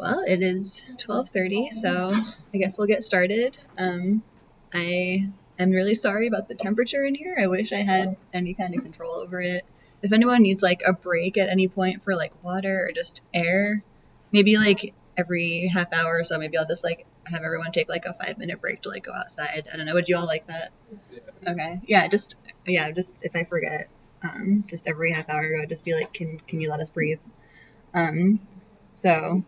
Well, it is 12:30, so I guess we'll get started. I am really sorry about the temperature in here. I wish I had any kind of control over it. If anyone needs like a break at any point for like water or just air, maybe like every half hour or so, maybe I'll just like have everyone take like a 5-minute break to like go outside. I don't know. Would you all like that? Okay. Just if I forget, just every half hour ago, just be like, can you let us breathe? So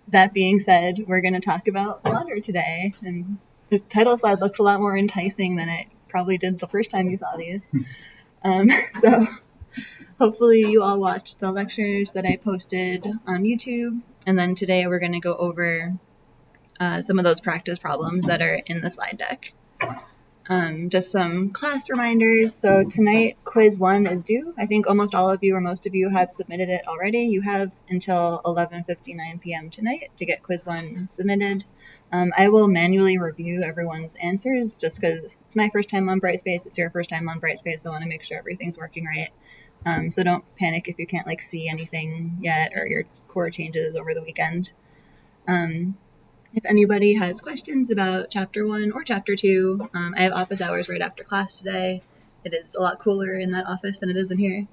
that being said, we're going to talk about water today, and the title slide looks a lot more enticing than it probably did the first time you saw these. So hopefully you all watched the lectures that I posted on YouTube, and then today we're going to go over some of those practice problems that are in the slide deck. Just some class reminders. So tonight, quiz 1 is due. I think almost all of you or most of you have submitted it already. You have until 11:59 p.m. tonight to get quiz 1 submitted. I will manually review everyone's answers just because it's my first time on Brightspace. It's your first time on Brightspace. I want to make sure everything's working right. So don't panic if you can't like see anything yet or your score changes over the weekend. If anybody has questions about Chapter 1 or Chapter 2, I have office hours right after class today. It is a lot cooler in that office than it is in here.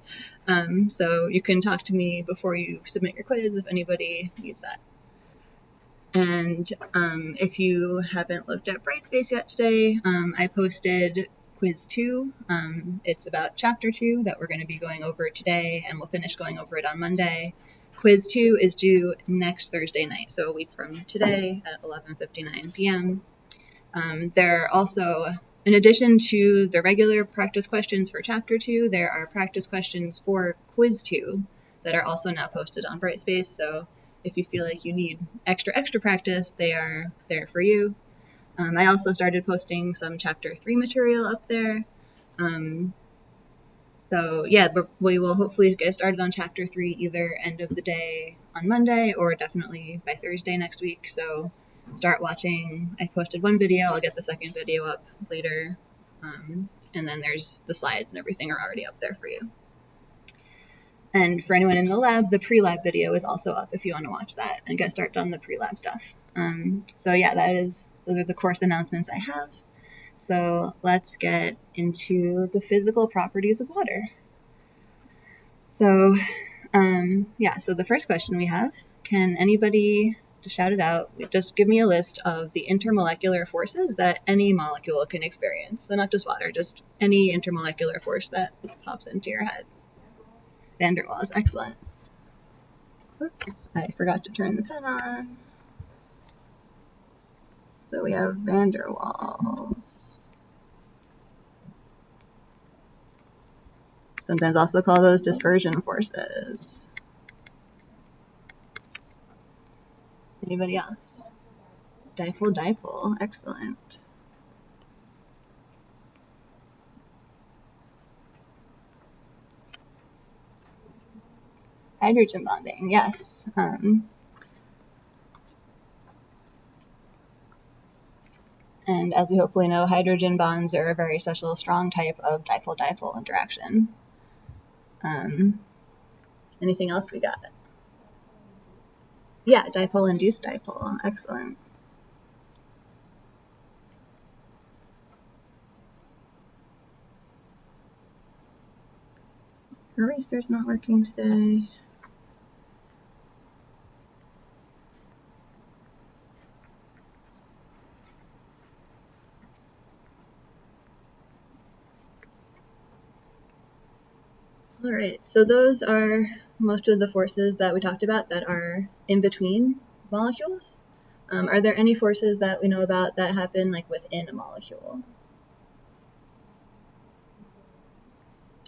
So you can talk to me before you submit your quiz if anybody needs that. And if you haven't looked at Brightspace yet today, I posted quiz 2. It's about Chapter 2 that we're going to be going over today, and we'll finish going over it on Monday. Quiz 2 is due next Thursday night, so a week from today at 11:59 p.m. There are also, in addition to the regular practice questions for Chapter 2, there are practice questions for Quiz 2 that are also now posted on Brightspace, so if you feel like you need extra practice, they are there for you. I also started posting some Chapter 3 material up there. So yeah, but we will hopefully get started on Chapter 3 either end of the day on Monday or definitely by Thursday next week. So start watching. I posted one video. I'll get the second video up later. And then there's the slides and everything are already up there for you. And for anyone in the lab, the pre-lab video is also up if you want to watch that and get started on the pre-lab stuff. So yeah, those are the course announcements I have. So let's get into the physical properties of water. So so the first question we have, can anybody just shout it out, just give me a list of the intermolecular forces that any molecule can experience. So not just water, just any intermolecular force that pops into your head. Van der Waals, excellent. Oops, I forgot to turn the pen on. So we have Van der Waals. Sometimes also call those dispersion forces. Anybody else? Dipole, excellent. Hydrogen bonding, yes. And as we hopefully know, hydrogen bonds are a very special, strong type of dipole-dipole interaction. Anything else we got? Yeah, dipole-induced dipole, excellent. Eraser's not working today. All right, so those are most of the forces that we talked about that are in between molecules. Are there any forces that we know about that happen like within a molecule?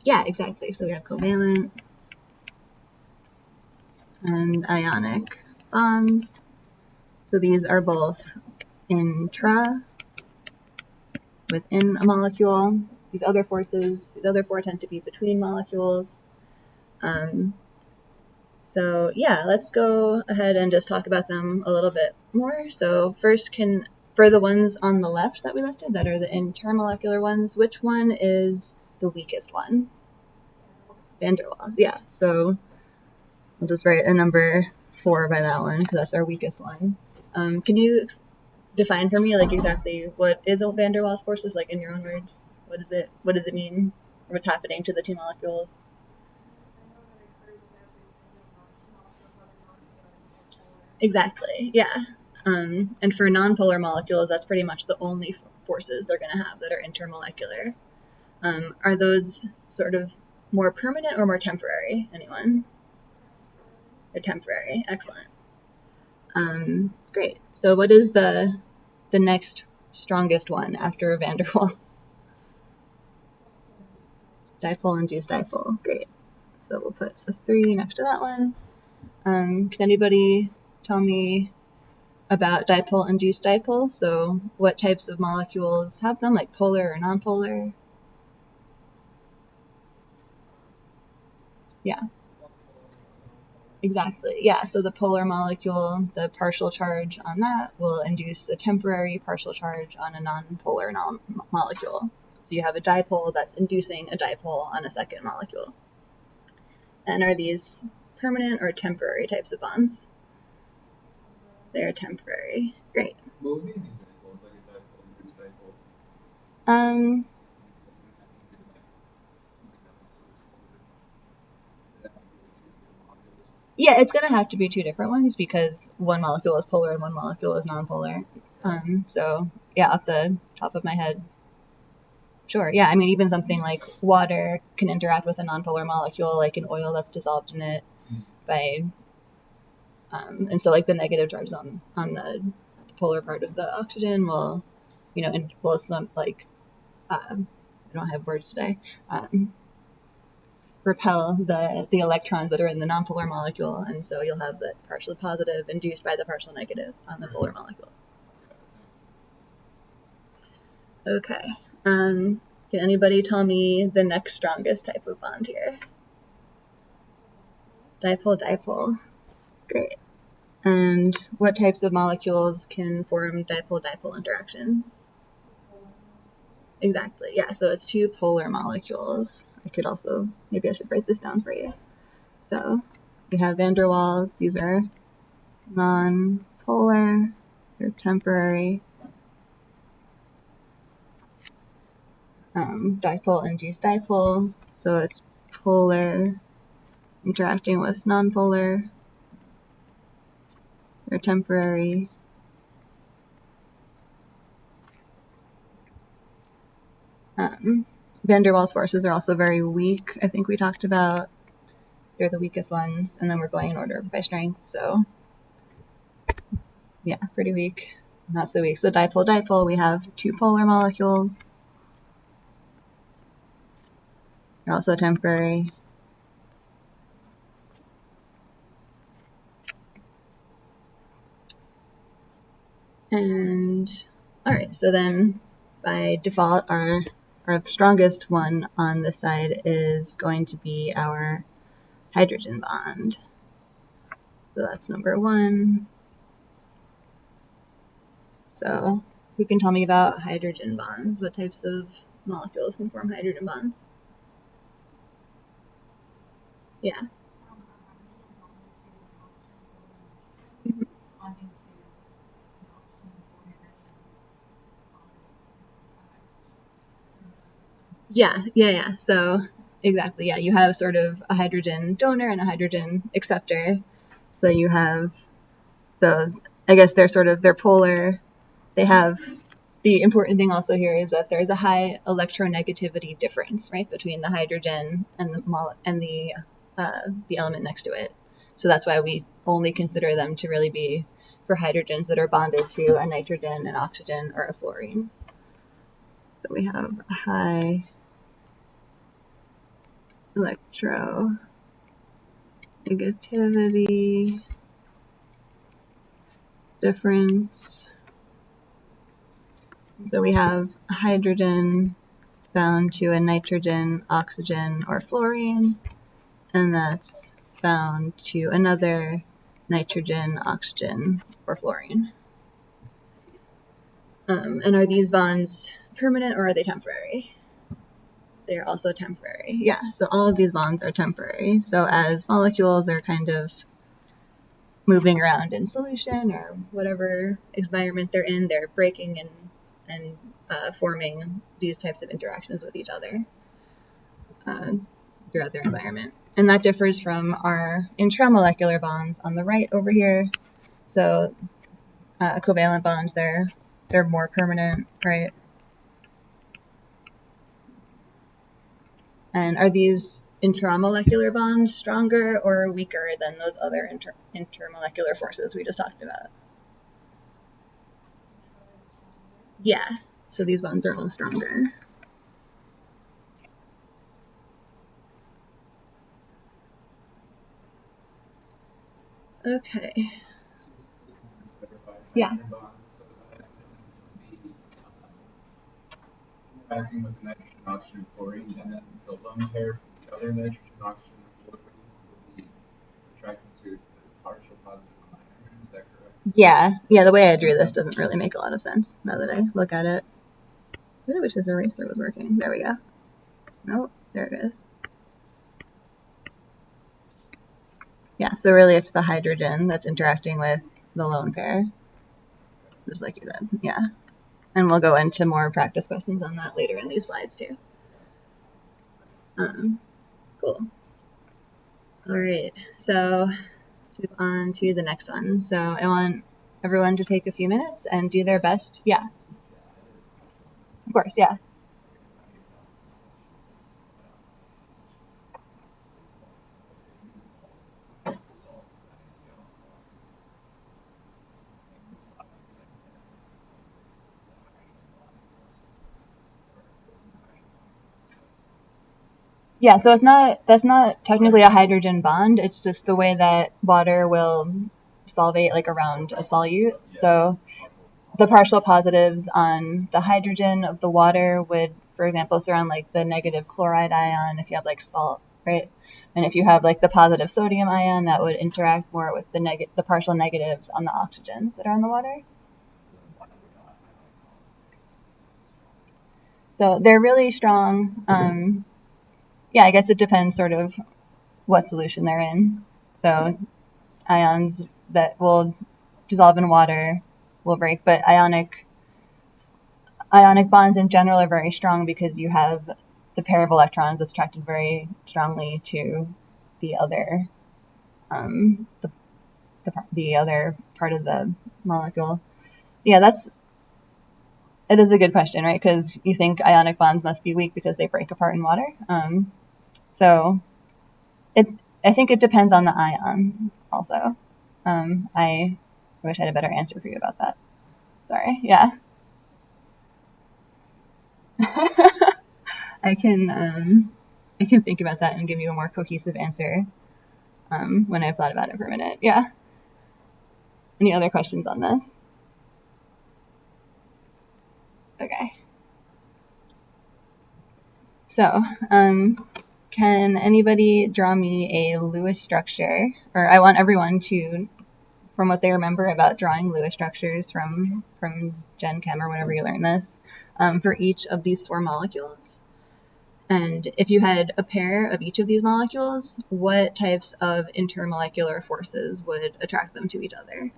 Yeah, exactly. So we have covalent and ionic bonds. So these are both intra, within a molecule. These other four tend to be between molecules. So yeah, let's go ahead and just talk about them a little bit more. So first, for the ones on the left that we listed that are the intermolecular ones, which one is the weakest one? Van der Waals, yeah. So I'll just write a number 4 by that one because that's our weakest one. Can you define for me like exactly what is a van der Waals force, just like in your own words? What is it? What does it mean? What's happening to the two molecules? Exactly, yeah. And for nonpolar molecules, that's pretty much the only forces they're going to have that are intermolecular. Are those sort of more permanent or more temporary? Anyone? They're temporary. Excellent. Great. So what is the next strongest one after van der Waals? Dipole-induced dipole. Great. So we'll put a 3 next to that one. Can anybody tell me about dipole-induced dipole? So what types of molecules have them, like polar or nonpolar? Yeah. Exactly. Yeah. So the polar molecule, the partial charge on that will induce a temporary partial charge on a nonpolar molecule. So you have a dipole that's inducing a dipole on a second molecule. And are these permanent or temporary types of bonds? They're temporary. Great. What would be an example of like a dipole-induced dipole? Yeah, it's going to have to be 2 different ones because one molecule is polar and one molecule is nonpolar. So yeah, off the top of my head, sure. Yeah, I mean, even something like water can interact with a nonpolar molecule, like an oil that's dissolved in it by, and so like the negative charge on the polar part of the oxygen will, and will some like, I don't have words today, repel the electrons that are in the nonpolar molecule, and so you'll have the partially positive induced by the partial negative on the polar molecule. Okay. Can anybody tell me the next strongest type of bond here? Dipole-dipole. Great. And what types of molecules can form dipole-dipole interactions? Exactly. Yeah, so it's 2 polar molecules. Maybe I should write this down for you. So we have van der Waals. These are non-polar. They're temporary. Dipole-induced dipole. So it's polar interacting with nonpolar. They're temporary. Van der Waals forces are also very weak. I think we talked about they're the weakest ones, and then we're going in order by strength. So yeah, pretty weak. Not so weak. So dipole-dipole, we have 2 polar molecules. They're also temporary. And all right, so then by default, our strongest one on this side is going to be our hydrogen bond. So that's number 1. So who can tell me about hydrogen bonds? What types of molecules can form hydrogen bonds? Yeah. Yeah. So exactly, yeah. You have sort of a hydrogen donor and a hydrogen acceptor. So I guess they're polar. They have, the important thing also here is that there's a high electronegativity difference, right, between the hydrogen and the element next to it. So that's why we only consider them to really be for hydrogens that are bonded to a nitrogen, an oxygen, or a fluorine. So we have a high electronegativity difference. So we have a hydrogen bound to a nitrogen, oxygen, or fluorine, and that's bound to another nitrogen, oxygen, or fluorine. And are these bonds permanent or are they temporary? They're also temporary. Yeah, so all of these bonds are temporary. So as molecules are kind of moving around in solution or whatever environment they're in, they're breaking and forming these types of interactions with each other throughout their environment. And that differs from our intramolecular bonds on the right over here. So covalent bonds, they're more permanent, right? And are these intramolecular bonds stronger or weaker than those other intermolecular forces we just talked about? Yeah, so these bonds are all stronger. Okay. Yeah. Interacting with the nitrogen, oxygen, fluorine, and then the lone pair from the other nitrogen, oxygen, and fluorine will be attracted to the partial positive on nitrogen. Is that correct? Yeah, the way I drew this doesn't really make a lot of sense now that I look at it. I really wish this eraser was working. There we go. Nope, there it goes. Yeah, so really it's the hydrogen that's interacting with the lone pair, just like you said. Yeah. And we'll go into more practice questions on that later in these slides too. Cool. All right, so let's move on to the next one. So I want everyone to take a few minutes and do their best. Yeah. Of course, yeah. Yeah, so that's not technically a hydrogen bond. It's just the way that water will solvate like around a solute. So the partial positives on the hydrogen of the water would, for example, surround like the negative chloride ion if you have like salt, right? And if you have like the positive sodium ion, that would interact more with the partial negatives on the oxygens that are in the water. So they're really strong. Yeah, I guess it depends sort of what solution they're in. So ions that will dissolve in water will break, but ionic bonds in general are very strong because you have the pair of electrons that's attracted very strongly to the other the other part of the molecule. Yeah, it is a good question, right? Because you think ionic bonds must be weak because they break apart in water. So I think it depends on the ion also. I wish I had a better answer for you about that. Sorry. Yeah. I can think about that and give you a more cohesive answer when I've thought about it for a minute. Yeah. Any other questions on this? Okay. So, can anybody draw me a Lewis structure? Or I want everyone to, from what they remember about drawing Lewis structures from Gen Chem or whenever you learn this, for each of these 4 molecules. And if you had a pair of each of these molecules, what types of intermolecular forces would attract them to each other?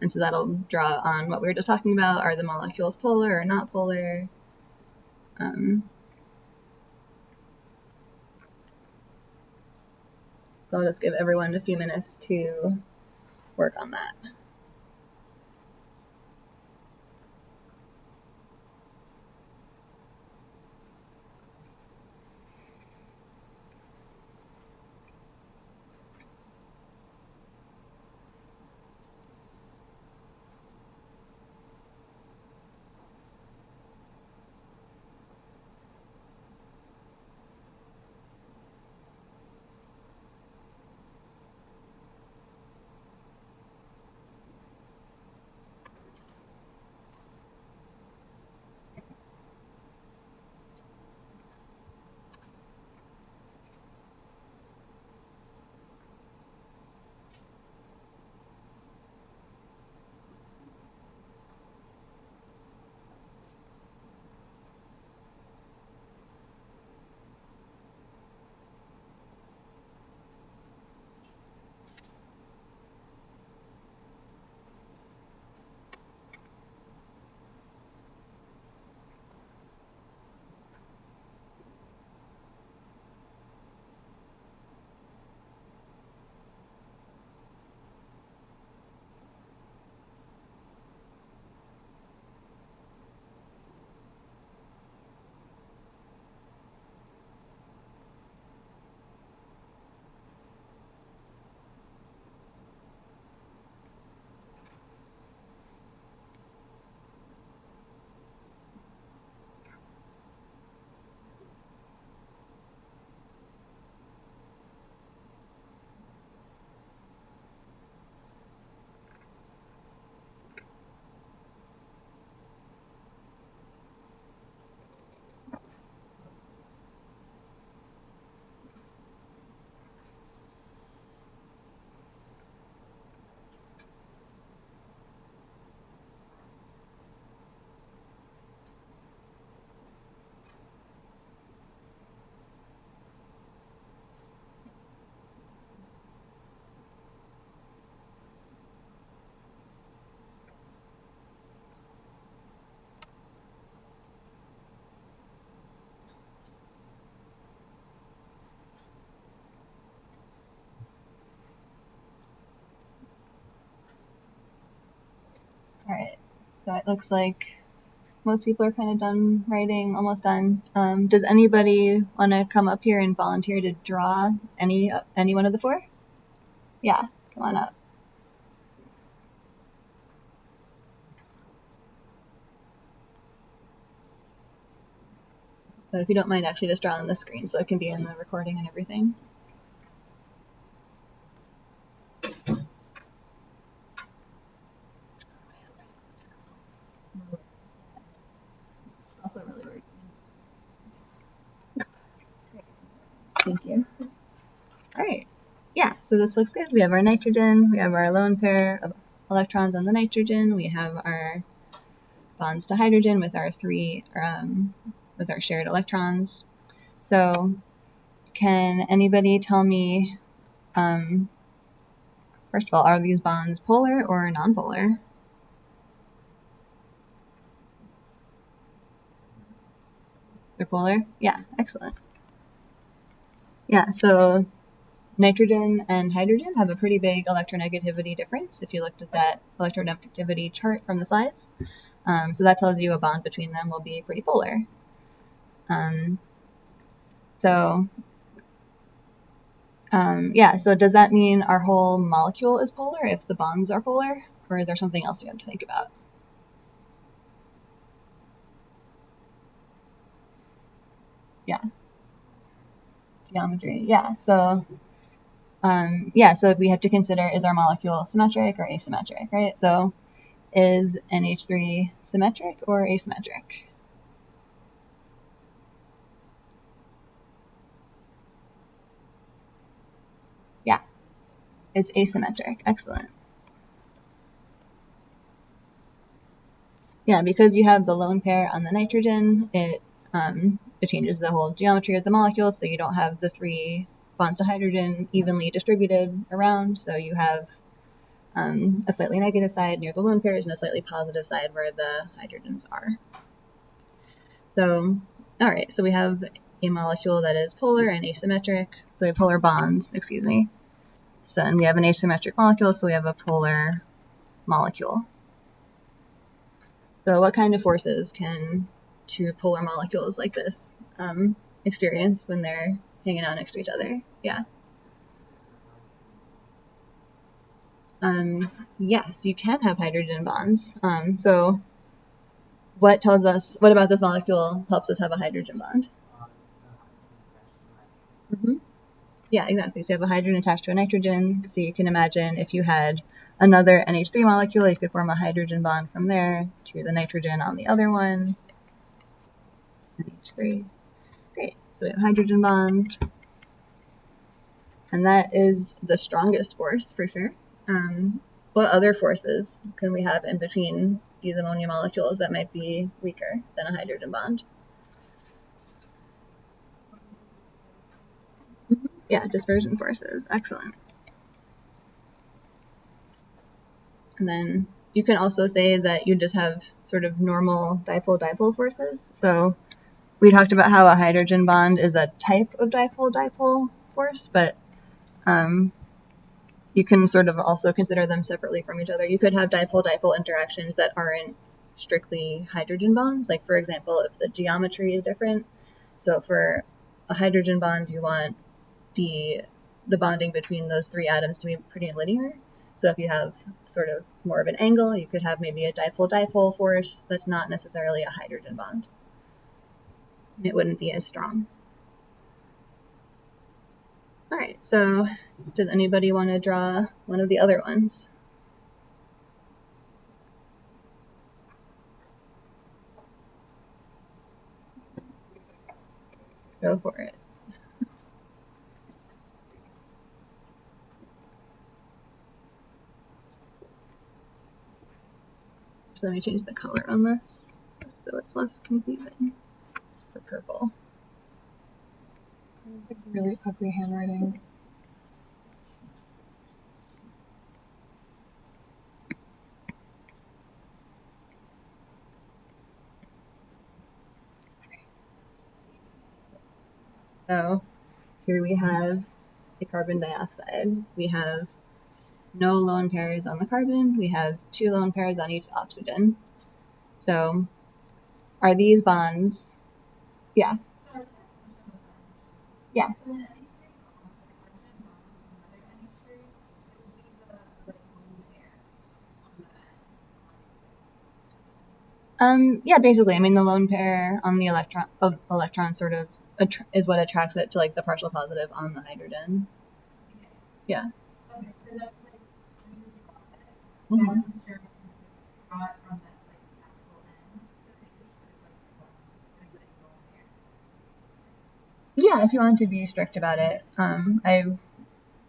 And so that'll draw on what we were just talking about. Are the molecules polar or not polar? So I'll just give everyone a few minutes to work on that. All right, so it looks like most people are kind of done writing, almost done. Does anybody want to come up here and volunteer to draw any one of the four? Yeah, come on up. So if you don't mind actually just drawing on the screen so it can be in the recording and everything. Also really weird. Thank you. All right. Yeah, so this looks good. We have our nitrogen, we have our lone pair of electrons on the nitrogen, we have our bonds to hydrogen with our with our shared electrons. So can anybody tell me, first of all, are these bonds polar or nonpolar? They're polar? Yeah, excellent. Yeah, so nitrogen and hydrogen have a pretty big electronegativity difference if you looked at that electronegativity chart from the slides. So that tells you a bond between them will be pretty polar. Yeah, so does that mean our whole molecule is polar if the bonds are polar? Or is there something else we have to think about? Yeah, geometry. Yeah, so so we have to consider, is our molecule symmetric or asymmetric, right? So is NH3 symmetric or asymmetric? Yeah, it's asymmetric. Excellent. Yeah, because you have the lone pair on the nitrogen, it changes the whole geometry of the molecule, so you don't have the three bonds to hydrogen evenly distributed around, so you have a slightly negative side near the lone pairs and a slightly positive side where the hydrogens are. So, all right, so we have a molecule that is polar and asymmetric, so we have polar bonds, excuse me. So, and we have an asymmetric molecule, so we have a polar molecule. So what kind of forces can two polar molecules like this experience when they're hanging out next to each other? Yeah. Yes, you can have hydrogen bonds. So what about this molecule helps us have a hydrogen bond? Mm-hmm. Yeah, exactly. So you have a hydrogen attached to a nitrogen. So you can imagine if you had another NH3 molecule, you could form a hydrogen bond from there to the nitrogen on the other one. NH3. Great. So we have hydrogen bond. And that is the strongest force for sure. What other forces can we have in between these ammonia molecules that might be weaker than a hydrogen bond? Yeah, dispersion forces. Excellent. And then you can also say that you just have sort of normal dipole-dipole forces. So we talked about how a hydrogen bond is a type of dipole-dipole force, but you can sort of also consider them separately from each other. You could have dipole-dipole interactions that aren't strictly hydrogen bonds. Like, for example, if the geometry is different. So for a hydrogen bond, you want the bonding between those three atoms to be pretty linear. So if you have sort of more of an angle, you could have maybe a dipole-dipole force that's not necessarily a hydrogen bond. It wouldn't be as strong. All right, so does anybody want to draw one of the other ones? Go for it. Let me change the color on this so it's less confusing. For purple. Really ugly handwriting. So here we have the carbon dioxide. We have no lone pairs on the carbon. We have 2 lone pairs on each oxygen. So are these bonds? Yeah. Yeah. Yeah, basically. I mean, the lone pair on the electron sort of is what attracts it to like the partial positive on the hydrogen. Yeah. Mhm. Yeah, if you want to be strict about it, I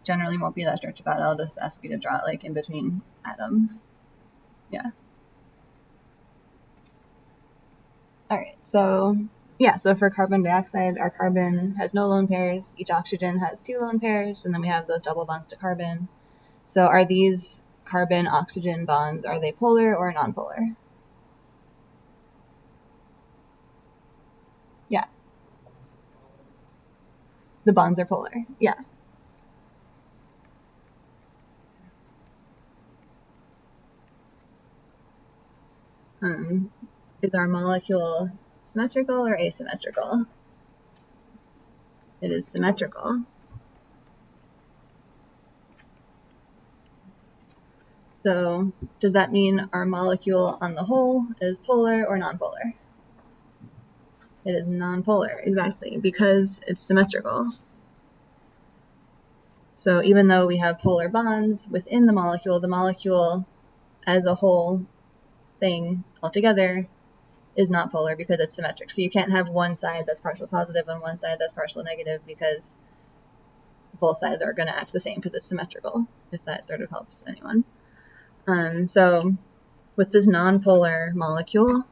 generally won't be that strict about it. I'll just ask you to draw it like in between atoms. Yeah. All right. So yeah, so for carbon dioxide, our carbon has no lone pairs. Each oxygen has 2 lone pairs, and then we have those double bonds to carbon. So are these carbon-oxygen bonds, are they polar or nonpolar? Yeah. The bonds are polar. Yeah. Is our molecule symmetrical or asymmetrical? It is symmetrical. So does that mean our molecule on the whole is polar or nonpolar? It is nonpolar, exactly, because it's symmetrical. So even though we have polar bonds within the molecule as a whole thing altogether is not polar because it's symmetric. So you can't have one side that's partial positive and one side that's partial negative because both sides are going to act the same because it's symmetrical, if that sort of helps anyone. So with this nonpolar molecule,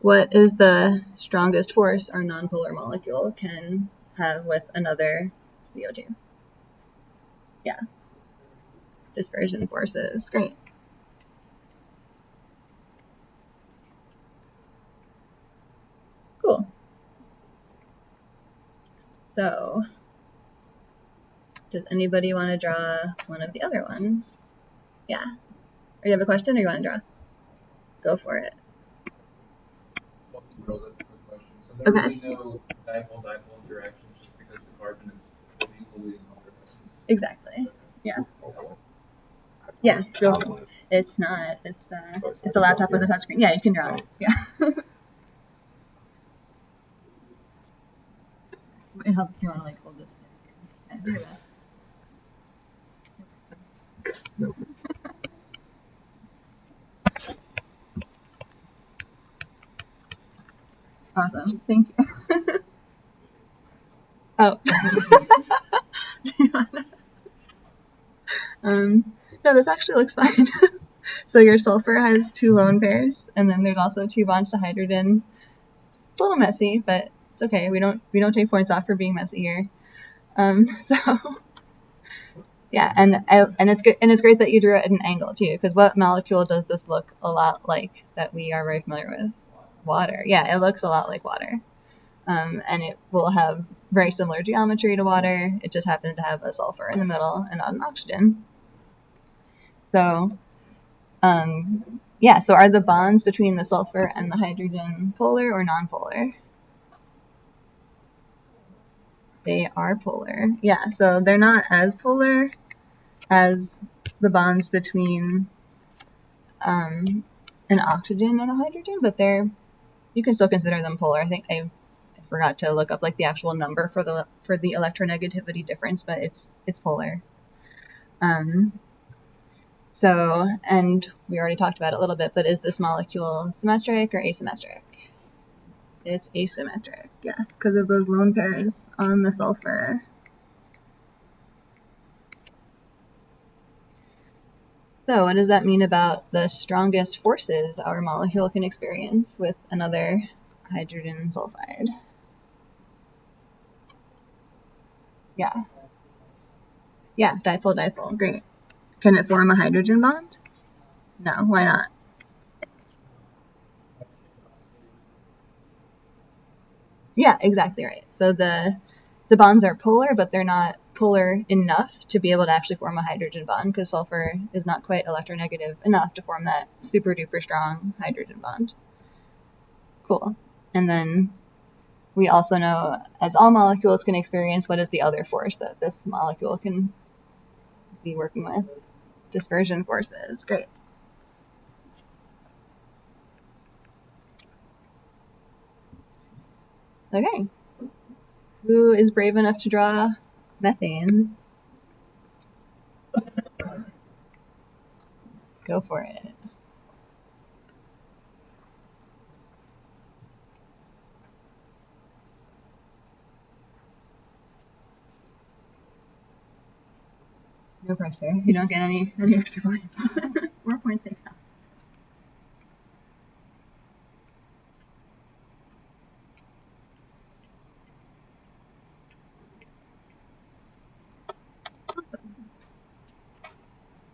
what is the strongest force our nonpolar molecule can have with another CO2? Yeah, dispersion forces. Great. Cool. So does anybody want to draw one of the other ones? Yeah. Or you have a question or you want to draw? Go for it. Well, you wrote up a quick question. So there Okay. would be no dipole-dipole interactions just because the carbon is equally in all directions. Exactly. Yeah. Yeah. Go. It's not. It's a laptop with a touchscreen. Yeah, you can draw it. Yeah. It helps if you want to like hold this. Yeah, do your best. Awesome. Thank you. Oh. No, this actually looks fine. So your sulfur has 2 lone pairs, and then there's also 2 bonds to hydrogen. It's a little messy, but it's okay. We don't take points off for being messy here. So yeah, and it's good, and it's great that you drew it at an angle too, because what molecule does this look a lot like that we are very familiar with? Water. Yeah, it looks a lot like water. And it will have very similar geometry to water. It just happens to have a sulfur in the middle and not an oxygen. So, yeah, so are the bonds between the sulfur and the hydrogen polar or nonpolar? They are polar. Yeah, so they're not as polar as the bonds between an oxygen and a hydrogen, but you can still consider them polar. I think I forgot to look up like the actual number for the electronegativity difference, but it's polar. So, and we already talked about it a little bit, but is this molecule symmetric or asymmetric? It's asymmetric, yes, because of those lone pairs on the sulfur. So what does that mean about the strongest forces our molecule can experience with another hydrogen sulfide? Yeah. Yeah, dipole-dipole, great. Can it form a hydrogen bond? No, why not? Yeah, exactly right. So the bonds are polar, but they're not polar enough to be able to actually form a hydrogen bond, because sulfur is not quite electronegative enough to form that super duper strong hydrogen bond. Cool. And then we also know, as all molecules can experience, what is the other force that this molecule can be working with? Dispersion forces. Great. Okay. Who is brave enough to draw methane? Go for it. No pressure. You don't get any extra points. More points taken off.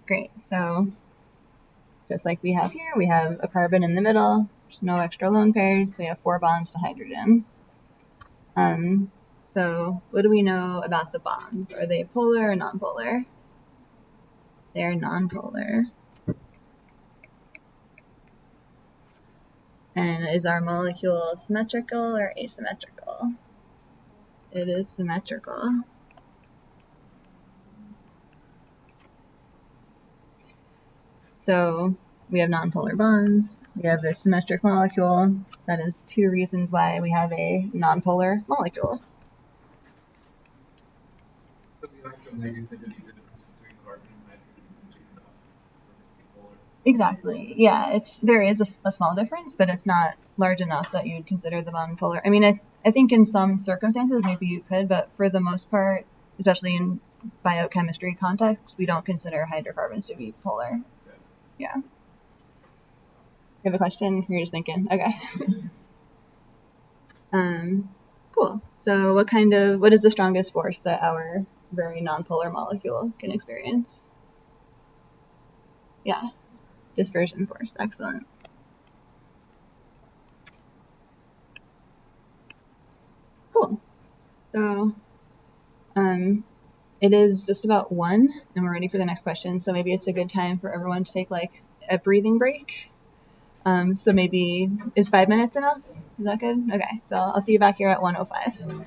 Great. So just like we have here, we have a carbon in the middle. There's no extra lone pairs. We have 4 bonds to hydrogen. So what do we know about the bonds? Are they polar or nonpolar? They're nonpolar. And is our molecule symmetrical or asymmetrical? It is symmetrical. So we have nonpolar bonds. We have a symmetric molecule. That is 2 reasons why we have a nonpolar molecule. So the electronegativity difference between carbon and nitrogen is big enough for it to be polar. Exactly. Yeah, there is a small difference, but it's not large enough that you'd consider the bond polar. I mean, I think in some circumstances maybe you could, but for the most part, especially in biochemistry context, we don't consider hydrocarbons to be polar. Okay. Yeah. You have a question? You're just thinking. Okay. Cool. So what is the strongest force that our very nonpolar molecule can experience? Yeah. Dispersion force. Excellent. Cool. So, it is just about 1, and we're ready for the next question. So maybe it's a good time for everyone to take like a breathing break. So maybe is 5 minutes enough? Is that good? Okay. So I'll see you back here at 1:05.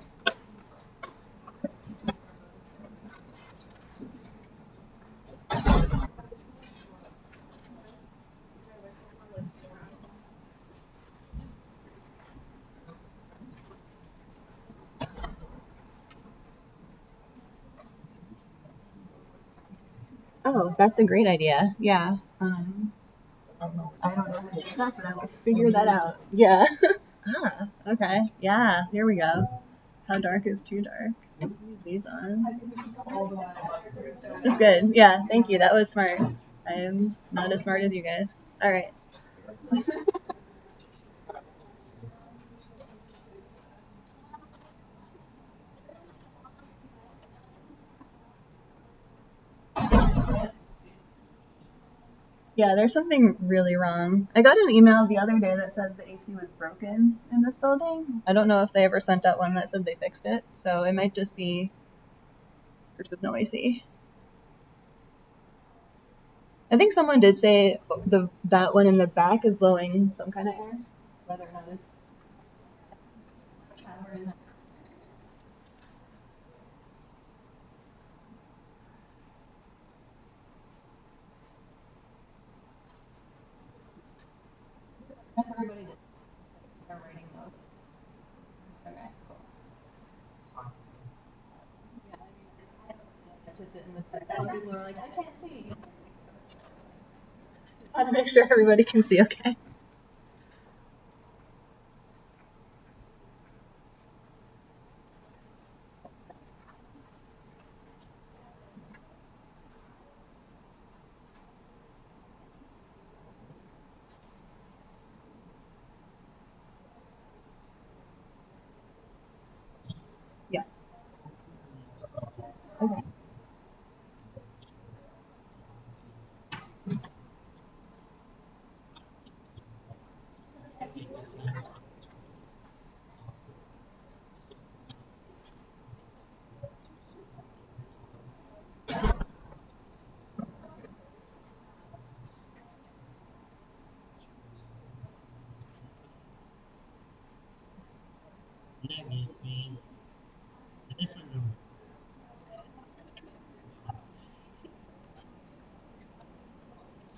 Oh, that's a great idea. Yeah. I don't know how to do that, but I will figure that out. Yeah. Okay. Yeah. Here we go. How dark is too dark? Leave these on. That's good. Yeah. Thank you. That was smart. I am not as smart as you guys. All right. Yeah, there's something really wrong. I got an email the other day that said the AC was broken in this building. I don't know if they ever sent out one that said they fixed it, so it might just be there's just no AC. I think someone did say that one in the back is blowing some kind of air, whether or not it's power in that. If everybody just are writing notes. Okay, cool. Yeah, I mean, I don't know to sit in the back. Some people are like, I can't see. Just want to make sure everybody can see. Okay. Yes. Okay. that gives me a different number.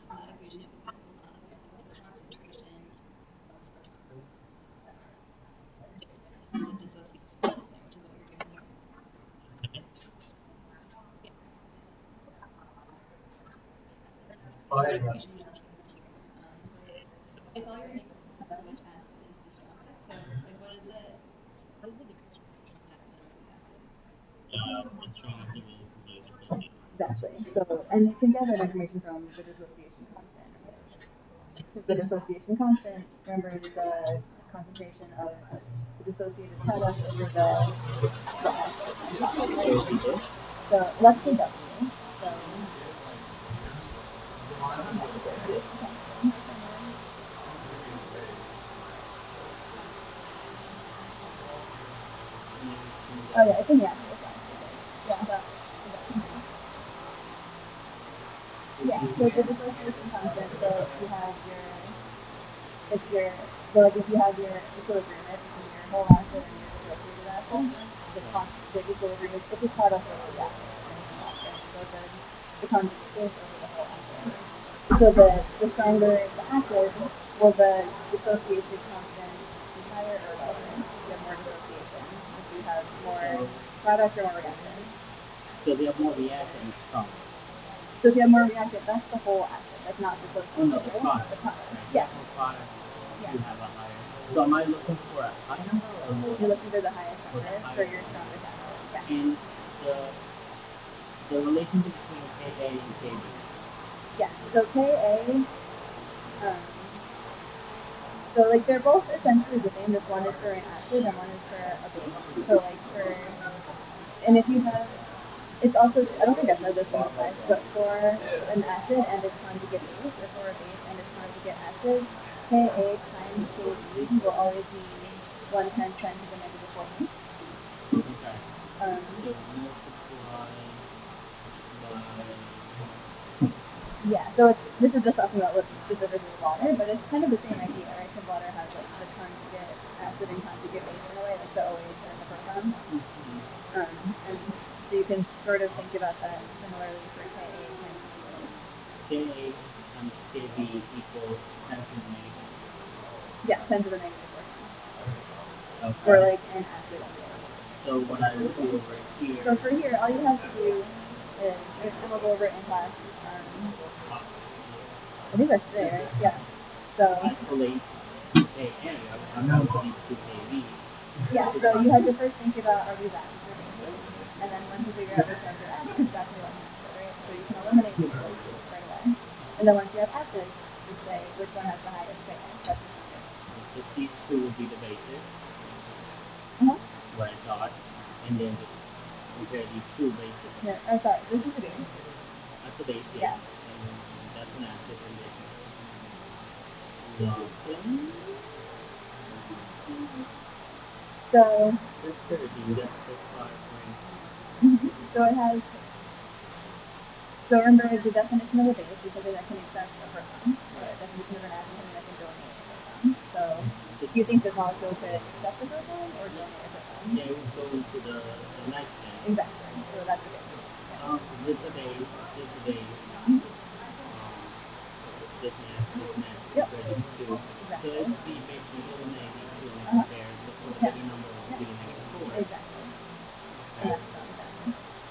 In that equation, it would be the concentration of protons, the dissociation constant, which is what you're given here. Okay. Favorite equation would change here. With all your neighbors, which acid is the strongest? So, like, what is the difference between a strong acid and a weak acid? The strong acid will completely dissociate. Exactly. So, and you can get that information from the dissociation constant. Because the dissociation constant, remember, is the concentration of the dissociated product over the acid. So let's go W. So dissociation constant here somewhere. Oh yeah, it's in the actual slides. Yeah, yeah. So the dissociation constant. So you have so like if you have your equilibrium right between your whole acid and your dissociated acid, the equilibrium it's just product over the atoms and anything else, right? So the conjugate is over the whole acid. So the stronger the acid, will the dissociation constant be higher or lower? If you have more dissociation, if you have more product or more reactant. So if you have more reactant, it's stronger. So if you have more reactant, that's the whole acid. That's not dissociation. Oh no, the product. The product. Right. Yeah. The product, you have a higher. So am I looking for a high number or a low? You're looking for the highest number for your strongest acid. Yeah. And the relationship between Ka and Kb. Yeah. So Ka, so like they're both essentially the same. Just one is for an acid and one is for a base. So like and if you have, it's also, I don't think I said this in the slides, but for an acid and its conjugate base, or for a base and its conjugate acid, Ka times Kb will always be 1 times 10 to the negative 14. Okay. So multiply by. Yeah, so this is just talking about what specifically water, but it's kind of the same idea, right? Because water has like the conjugate acid and conjugate base in a way, like the OH and the proton. And so you can sort of think about that similarly for Ka times Kb. Ka times Kb equals 10 to the negative. Yeah, 10 to the negative 14. Okay. For like an acid. So what I would do over here. So for here, all you have to do is, and we'll go over it in class. I think that's today, right? Yeah. So isolate Ka. I'm going to these two Kb's. Yeah. So you have to first think about, are these acids or bases? And then once you figure out which ones are acids, that's your acid, right? So you can eliminate bases right away. And then once you have acids, just say which one has the highest Ka. That's the strongest. So these two would be the bases. What I thought. And then compare these two bases. Yeah. Oh, sorry. This is the base. That's a base, yeah. And that's an acid, and this is listen. So That's 30. That's the 5 ring. So it has. So remember, the definition of a base is something that can accept a proton. Right. The definition of an acid is something that can donate a proton. So do you think this molecule could accept a proton or donate a proton? Yeah, it would go into the nitrogen. Exactly. So that's a base. This is a base. This is a base. This an acid. Yep. These two. Exactly. So it would be basically eliminate these two and compare for the bigger number would be the negative 4. Exactly. Okay.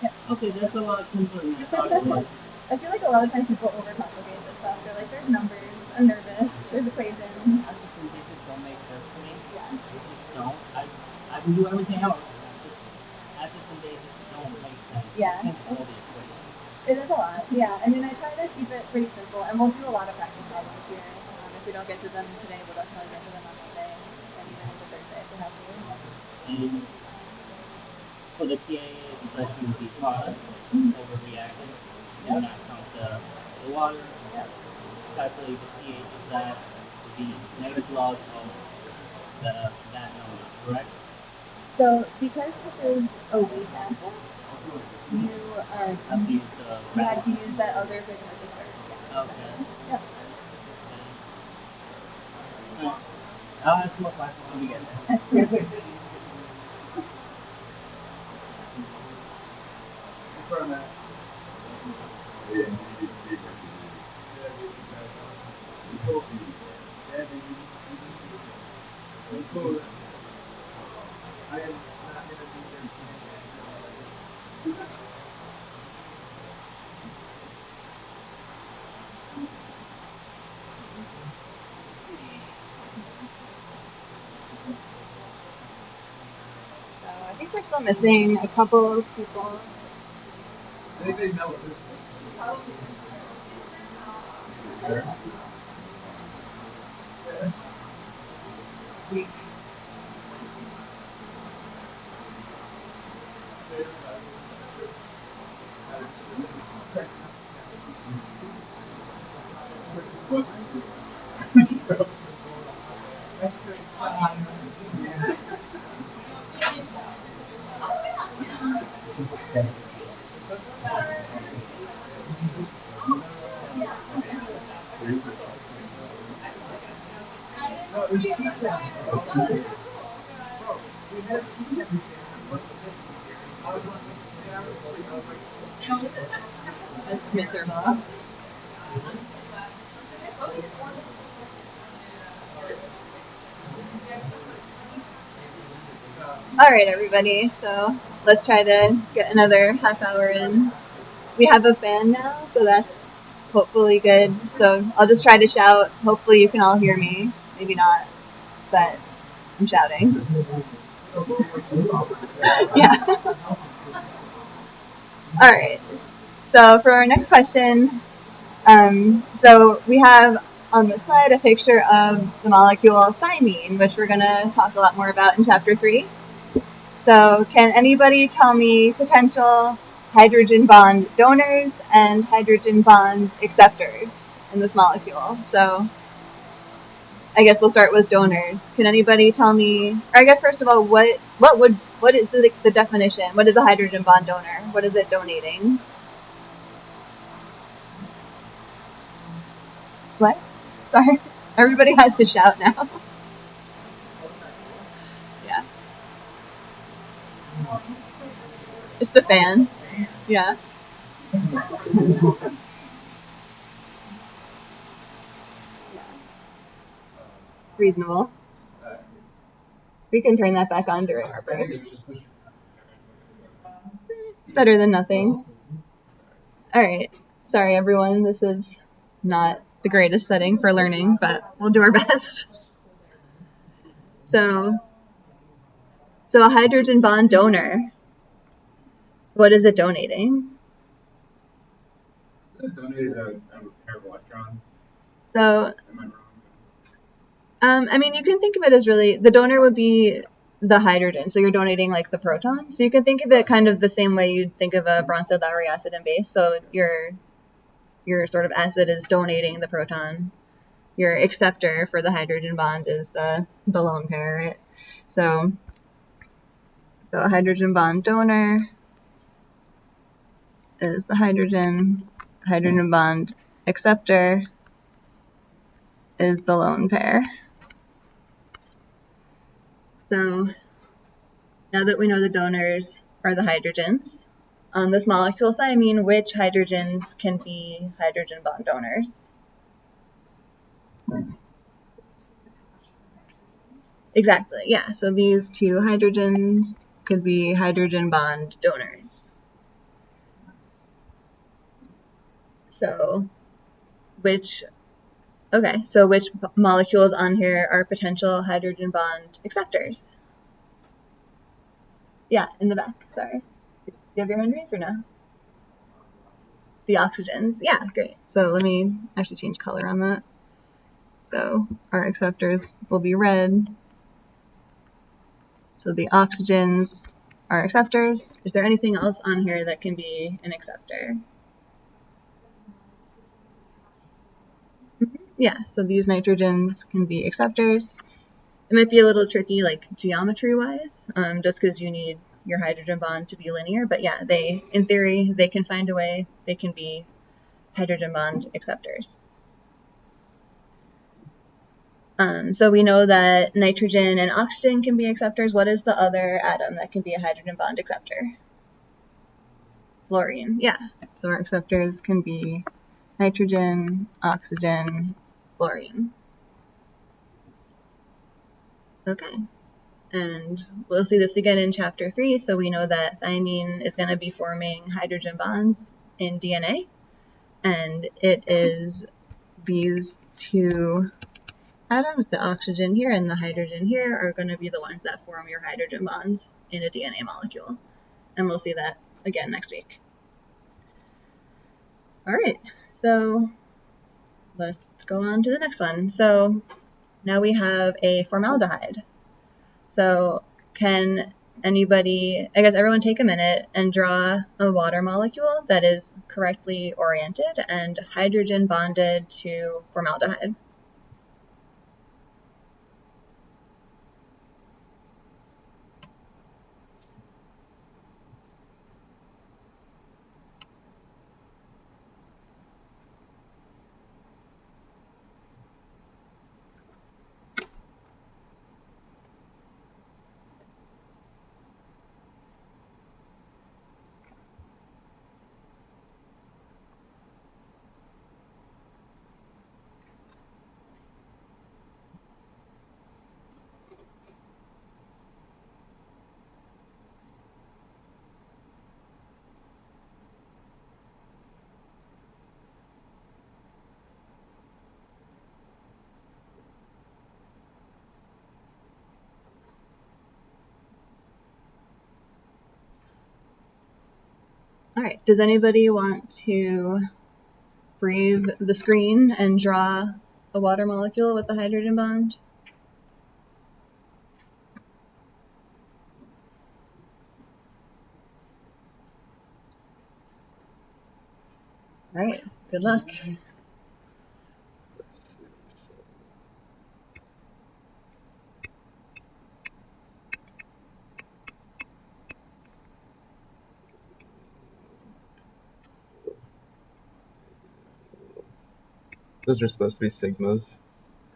Yep. Okay, that's a lot simpler than I thought it was. I feel like a lot of times people overcomplicate this stuff. They're like, there's numbers, I'm nervous, there's equations. Acids and bases don't make sense to me. Yeah. They just don't. I can do everything else. Just acids and bases don't make sense. Yeah. I think it's all the equations. It is a lot, yeah. I mean, I try to keep it pretty simple, and we'll do a lot of practice problems here. If we don't get to them today, we'll definitely get to them on Monday, and even into Thursday if we have to. And for the PA expression would be products over reactants. And not count the water. Calculate the pH of that would be negative log of that number, correct? So because this is a weak acid, you have to use you have to use that other equation with this first. Yeah. Okay. Yep. Alright. I'll ask more questions when we get there. Excellent. So I think we're still missing a couple of people. That's miserable. Alright, everybody, so let's try to get another half hour in. We have a fan now, so that's hopefully good. So I'll just try to shout. Hopefully you can all hear me. Maybe not, but I'm shouting. Yeah. Alright, so for our next question, so we have on the slide a picture of the molecule thymine, which we're going to talk a lot more about in chapter 3. So can anybody tell me potential hydrogen bond donors and hydrogen bond acceptors in this molecule? So I guess we'll start with donors. Can anybody tell me, or I guess first of all, what is the definition? What is a hydrogen bond donor? What is it donating? What? Sorry. Everybody has to shout now. Yeah. It's the fan. Yeah. Reasonable. We can turn that back on during our breaks. It's better than nothing. Alright. Sorry, everyone. This is not the greatest setting for learning, but we'll do our best. So a hydrogen bond donor, what is it donating? Is it donated a pair of electrons? So, Am I wrong? I mean, you can think of it as really, the donor would be the hydrogen, so you're donating like the proton. So you can think of it kind of the same way you'd think of a Bronsted-Lowry acid and base. So your sort of acid is donating the proton. Your acceptor for the hydrogen bond is the lone pair, right? So a hydrogen bond donor is the hydrogen bond acceptor is the lone pair. So now that we know the donors are the hydrogens, on this molecule thymine, which hydrogens can be hydrogen bond donors? Exactly, yeah. So these two hydrogens could be hydrogen bond donors. So which molecules on here are potential hydrogen bond acceptors? Yeah, in the back, sorry. Do you have your hand raised or no? The oxygens, yeah, great. So let me actually change color on that. So our acceptors will be red. So the oxygens are acceptors. Is there anything else on here that can be an acceptor? Yeah, so these nitrogens can be acceptors. It might be a little tricky, like geometry-wise, just because you need your hydrogen bond to be linear. But yeah, in theory, they can find a way. They can be hydrogen bond acceptors. So we know that nitrogen and oxygen can be acceptors. What is the other atom that can be a hydrogen bond acceptor? fluorine. Yeah, so our acceptors can be nitrogen, oxygen, fluorine. Okay, and we'll see this again in chapter 3, so we know that thymine is going to be forming hydrogen bonds in DNA, and it is these two atoms, the oxygen here and the hydrogen here, are going to be the ones that form your hydrogen bonds in a DNA molecule, and we'll see that again next week. All right, so let's go on to the next one. So now we have a formaldehyde. So can anybody, I guess everyone take a minute and draw a water molecule that is correctly oriented and hydrogen bonded to formaldehyde. All right, does anybody want to brave the screen and draw a water molecule with a hydrogen bond? All right, good luck. Those are supposed to be sigmas.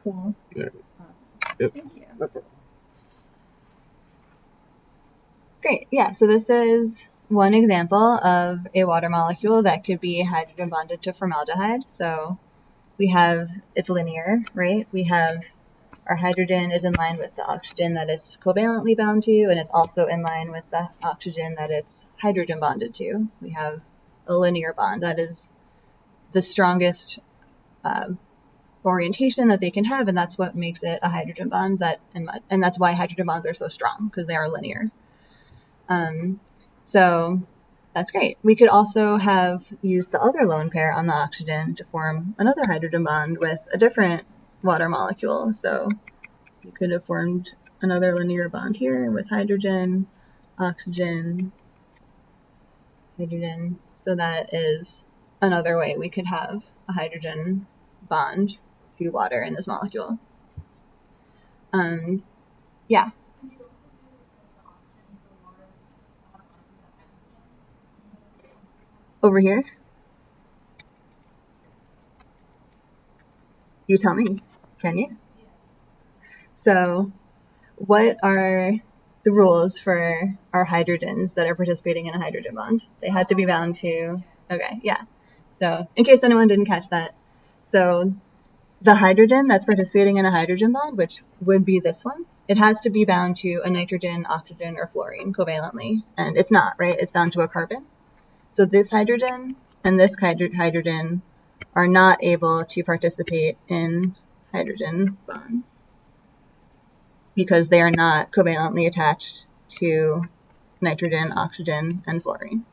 Cool. Yeah. Awesome. Yep. Thank you. Great, yeah, so this is one example of a water molecule that could be hydrogen bonded to formaldehyde. So we have, it's linear, right? We have our hydrogen is in line with the oxygen that it's covalently bound to, and it's also in line with the oxygen that it's hydrogen bonded to. We have a linear bond. That is the strongest orientation that they can have, and that's what makes it a hydrogen bond. And that's why hydrogen bonds are so strong, because they are linear. So that's great. We could also have used the other lone pair on the oxygen to form another hydrogen bond with a different water molecule. So you could have formed another linear bond here with hydrogen, oxygen, hydrogen. So that is another way we could have a hydrogen bond to water in this molecule. Yeah. Over here? You tell me. Can you? So what are the rules for our hydrogens that are participating in a hydrogen bond? They had to be bound to, okay, yeah. So in case anyone didn't catch that, so the hydrogen that's participating in a hydrogen bond, which would be this one, it has to be bound to a nitrogen, oxygen, or fluorine covalently, and it's not, right? It's bound to a carbon. So this hydrogen and this hydrogen are not able to participate in hydrogen bonds because they are not covalently attached to nitrogen, oxygen, and fluorine.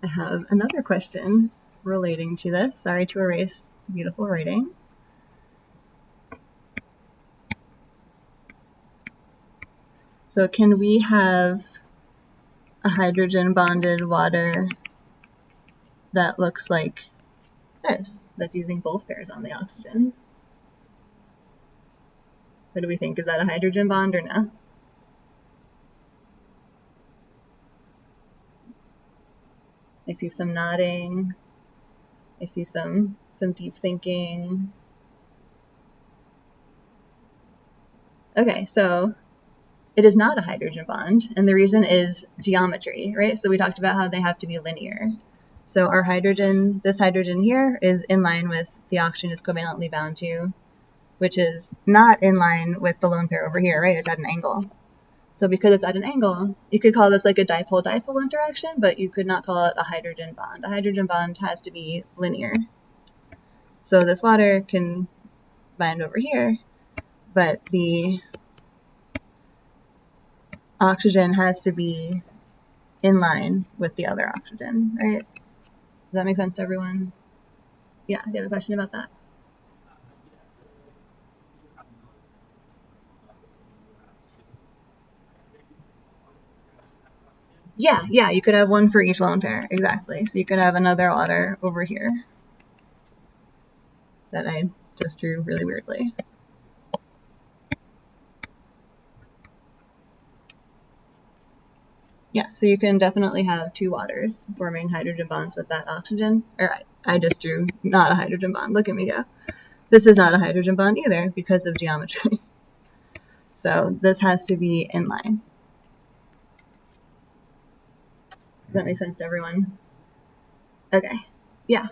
I have another question relating to this. Sorry to erase the beautiful writing. So can we have a hydrogen bonded water that looks like this, that's using both pairs on the oxygen? What do we think? Is that a hydrogen bond or no? I see some nodding. I see some deep thinking. Okay, so it is not a hydrogen bond, and the reason is geometry, right? So we talked about how they have to be linear. So our hydrogen, this hydrogen here, is in line with the oxygen it's covalently bound to, which is not in line with the lone pair over here, right? It's at an angle. So because it's at an angle, you could call this like a dipole-dipole interaction, but you could not call it a hydrogen bond. A hydrogen bond has to be linear. So this water can bind over here, but the oxygen has to be in line with the other oxygen, right? Does that make sense to everyone? Yeah, do you have a question about that? Yeah, you could have one for each lone pair, exactly. So you could have another water over here that I just drew really weirdly. Yeah, so you can definitely have two waters forming hydrogen bonds with that oxygen. Or I just drew not a hydrogen bond. Look at me go. This is not a hydrogen bond either because of geometry. So this has to be in line. Does that make sense to everyone? Okay. Yeah.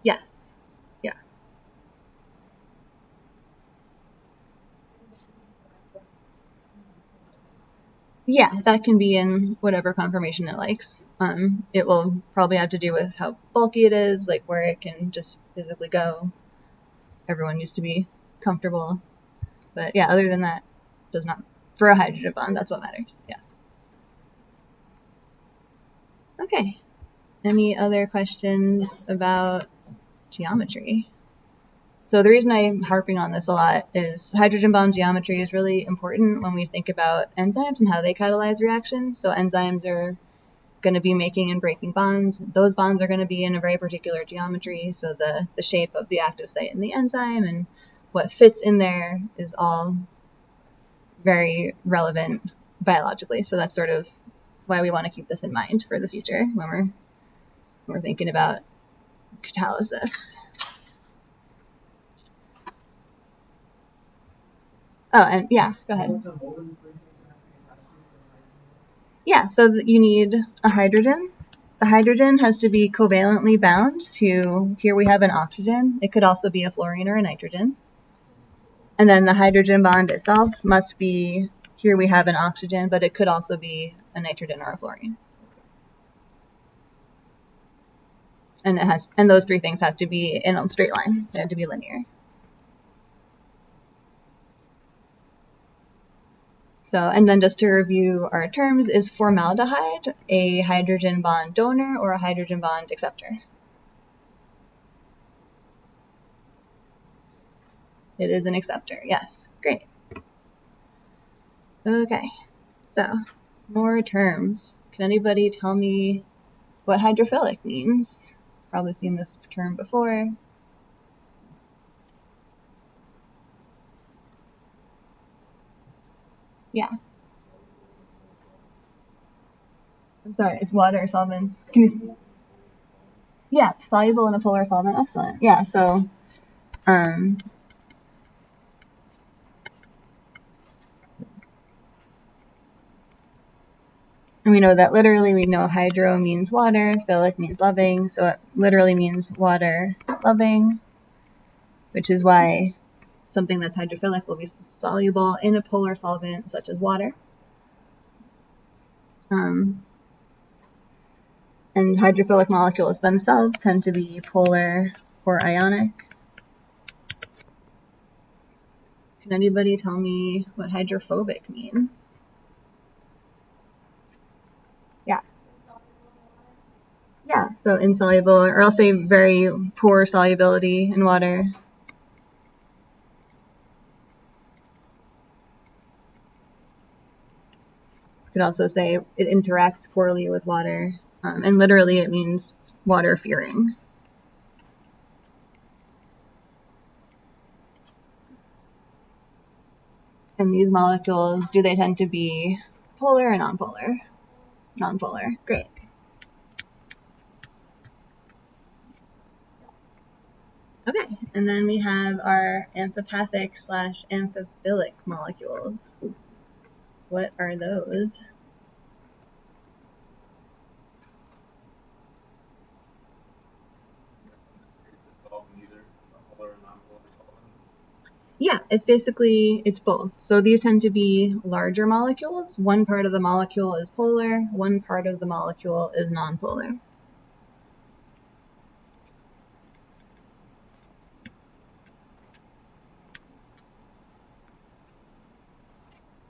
Yes. Yeah. Yeah, that can be in whatever conformation it likes. It will probably have to do with how bulky it is, like where it can just physically go. Everyone used to be comfortable. But yeah, other than that, does not. For a hydrogen bond, that's what matters. Yeah. Okay. Any other questions about geometry? So the reason I'm harping on this a lot is hydrogen bond geometry is really important when we think about enzymes and how they catalyze reactions. So enzymes are going to be making and breaking bonds. Those bonds are going to be in a very particular geometry. So the shape of the active site in the enzyme and what fits in there is all very relevant biologically. So that's sort of why we want to keep this in mind for the future when we're thinking about catalysis. Oh, and yeah, go ahead. Yeah, so you need a hydrogen. The hydrogen has to be covalently bound to, here we have an oxygen. It could also be a fluorine or a nitrogen. And then the hydrogen bond itself must be, here we have an oxygen, but it could also be a nitrogen or a fluorine. And those three things have to be in a straight line. They have to be linear. So, and then just to review our terms, is formaldehyde a hydrogen bond donor or a hydrogen bond acceptor? It is an acceptor, yes. Great. Okay, so more terms. Can anybody tell me what hydrophilic means? Probably seen this term before. Yeah. I'm sorry, it's water solvents. Can you? Yeah, soluble in a polar solvent. Excellent. Yeah, so and we know that literally we know hydro means water, philic means loving, so it literally means water loving, which is why something that's hydrophilic will be soluble in a polar solvent such as water. And hydrophilic molecules themselves tend to be polar or ionic. Can anybody tell me what hydrophobic means? Yeah. Yeah, so insoluble, or I'll say very poor solubility in water. You could also say it interacts poorly with water, and literally it means water fearing. And these molecules, do they tend to be polar or nonpolar? Nonpolar. Great. Okay, and then we have our amphipathic/amphiphilic molecules. What are those? Yeah, it's both. So these tend to be larger molecules. One part of the molecule is polar, one part of the molecule is nonpolar.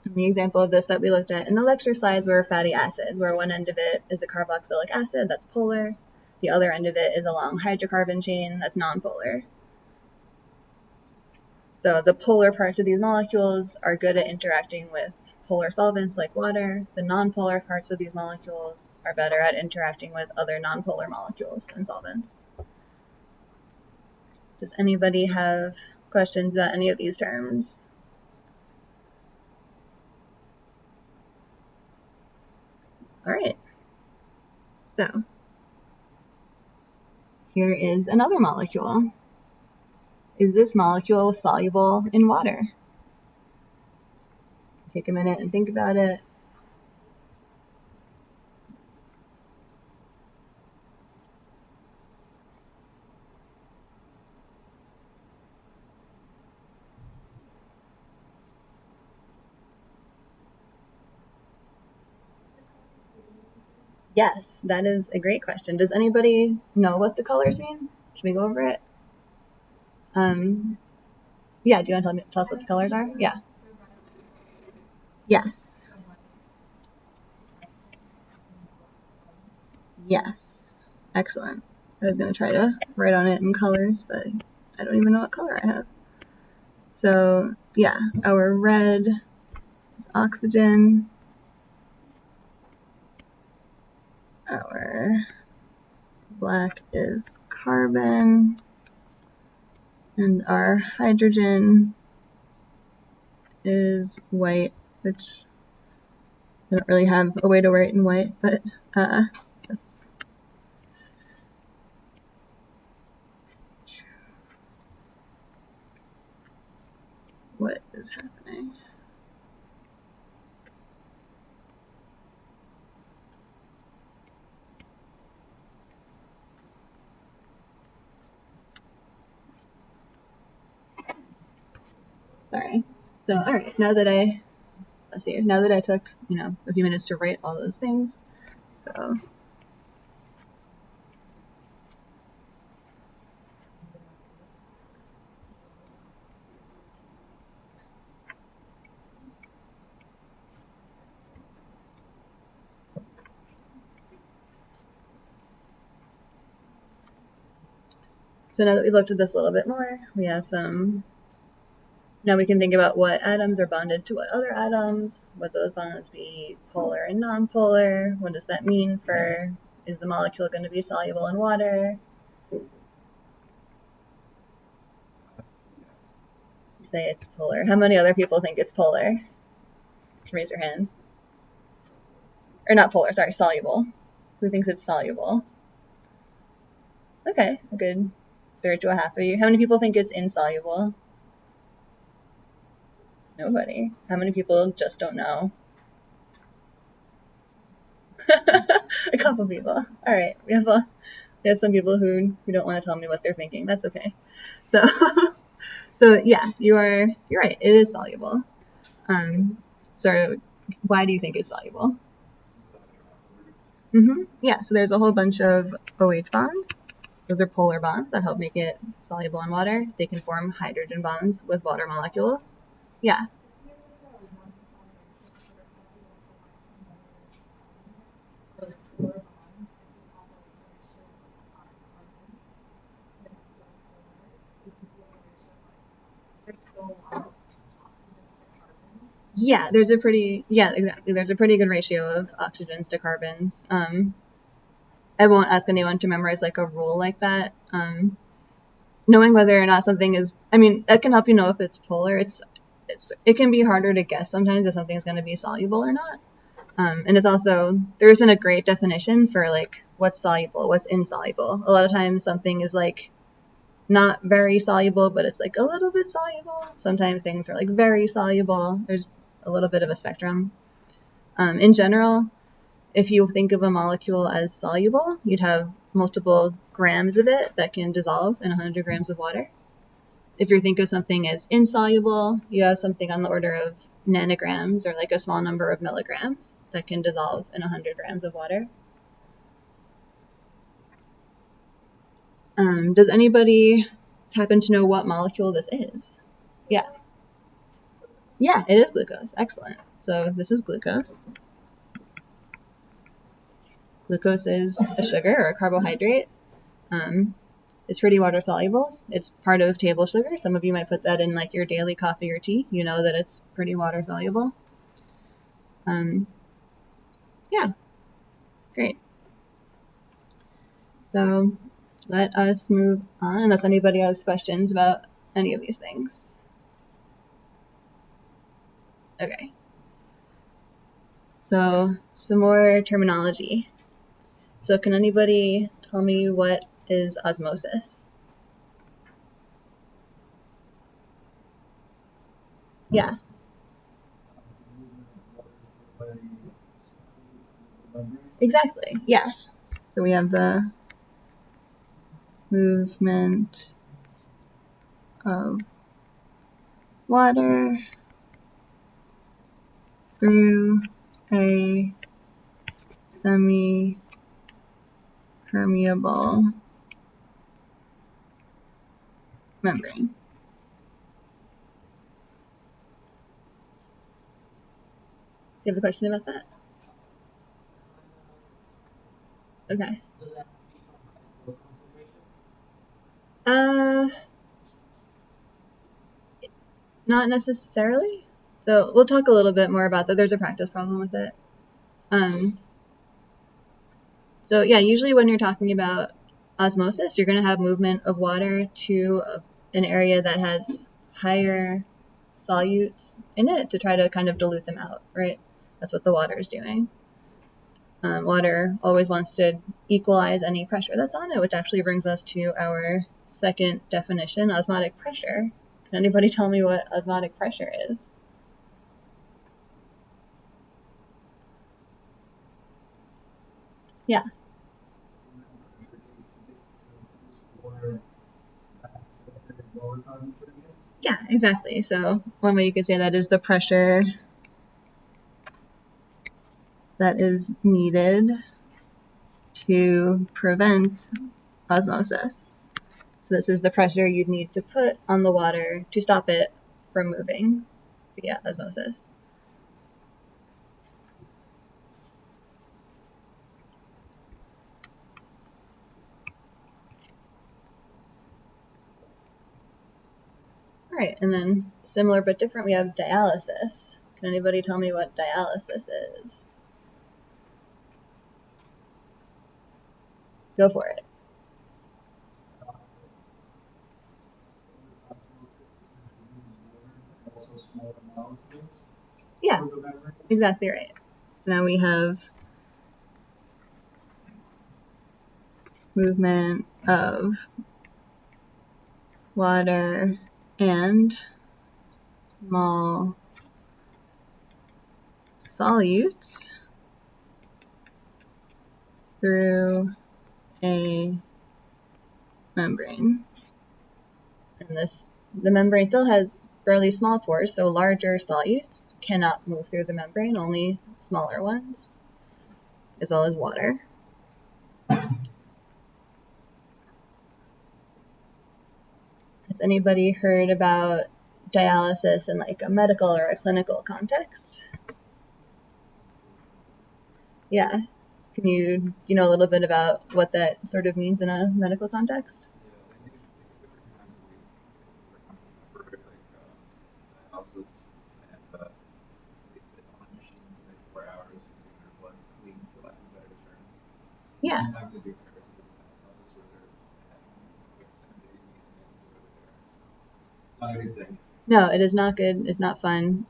And the example of this that we looked at in the lecture slides were fatty acids, where one end of it is a carboxylic acid, that's polar. The other end of it is a long hydrocarbon chain, that's nonpolar. So the polar parts of these molecules are good at interacting with polar solvents like water. The nonpolar parts of these molecules are better at interacting with other nonpolar molecules and solvents. Does anybody have questions about any of these terms? All right. So here is another molecule. Is this molecule soluble in water? Take a minute and think about it. Yes, that is a great question. Does anybody know what the colors mean? Should we go over it? Yeah, do you want to tell us what the colors are? Yeah. Yes. Yes. Excellent. I was going to try to write on it in colors, but I don't even know what color I have. So, yeah, our red is oxygen. Our black is carbon. And our hydrogen is white, which I don't really have a way to write in white, but that's what is happening. Sorry. So, all right, now that I took, a few minutes to write all those things, So now that we looked at this a little bit more, we have now we can think about what atoms are bonded to what other atoms, what those bonds be polar and nonpolar, what does that mean for, is the molecule going to be soluble in water? You say it's polar. How many other people think it's polar? Raise your hands. Or not polar, sorry, soluble. Who thinks it's soluble? Okay, a good third to a half of you. How many people think it's insoluble? Nobody. How many people just don't know? A couple people. All right, we have some people who don't want to tell me what they're thinking. That's okay. So, yeah, you're right. It is soluble. So why do you think it's soluble? Yeah. So there's a whole bunch of OH bonds. Those are polar bonds that help make it soluble in water. They can form hydrogen bonds with water molecules. Yeah. Yeah, exactly. There's a pretty good ratio of oxygens to carbons. I won't ask anyone to memorize like a rule like that. Knowing whether or not something is, that can help you know if it's polar. It can be harder to guess sometimes if something's going to be soluble or not. And it's also, there isn't a great definition for like what's soluble, what's insoluble. A lot of times something is like not very soluble, but it's like a little bit soluble. Sometimes things are like very soluble. There's a little bit of a spectrum. In general, if you think of a molecule as soluble, you'd have multiple grams of it that can dissolve in 100 grams of water. If you think of something as insoluble, you have something on the order of nanograms or like a small number of milligrams that can dissolve in 100 grams of water. Does anybody happen to know what molecule this is? Yeah. Yeah, it is glucose. Excellent. So this is glucose. Glucose is a sugar or a carbohydrate. It's pretty water soluble. It's part of table sugar. Some of you might put that in like your daily coffee or tea. You know that it's pretty water soluble. Yeah, great. So let us move on unless anybody has questions about any of these things. Okay. So some more terminology. So can anybody tell me what is osmosis? Yeah. Exactly. Yeah. So we have the movement of water through a semi-permeable membrane. Do you have a question about that? Okay. Not necessarily. So we'll talk a little bit more about that. There's a practice problem with it. So yeah, usually when you're talking about osmosis, you're going to have movement of water to an area that has higher solutes in it to try to kind of dilute them out, right? That's what the water is doing. Water always wants to equalize any pressure that's on it, which actually brings us to our second definition, osmotic pressure. Can anybody tell me what osmotic pressure is? Yeah. Yeah, exactly. So one way you could say that is the pressure that is needed to prevent osmosis. So this is the pressure you'd need to put on the water to stop it from moving via osmosis. All right, and then similar but different, we have dialysis. Can anybody tell me what dialysis is? Go for it. Yeah, exactly right. So now we have movement of water and small solutes through a membrane. And the membrane still has fairly small pores, so larger solutes cannot move through the membrane, only smaller ones, as well as water. Has anybody heard about dialysis in like a medical or a clinical context? Yeah. Do you know a little bit about what that sort of means in a medical context? Dialysis, and they sit on a machine for like 4 hours and get their blood clean, for lack of a better term. Yeah. Sometimes they do parasitic dialysis where they're having like 7 days a week and they do it there. So it's not a good thing. No, it is not good. It's not fun,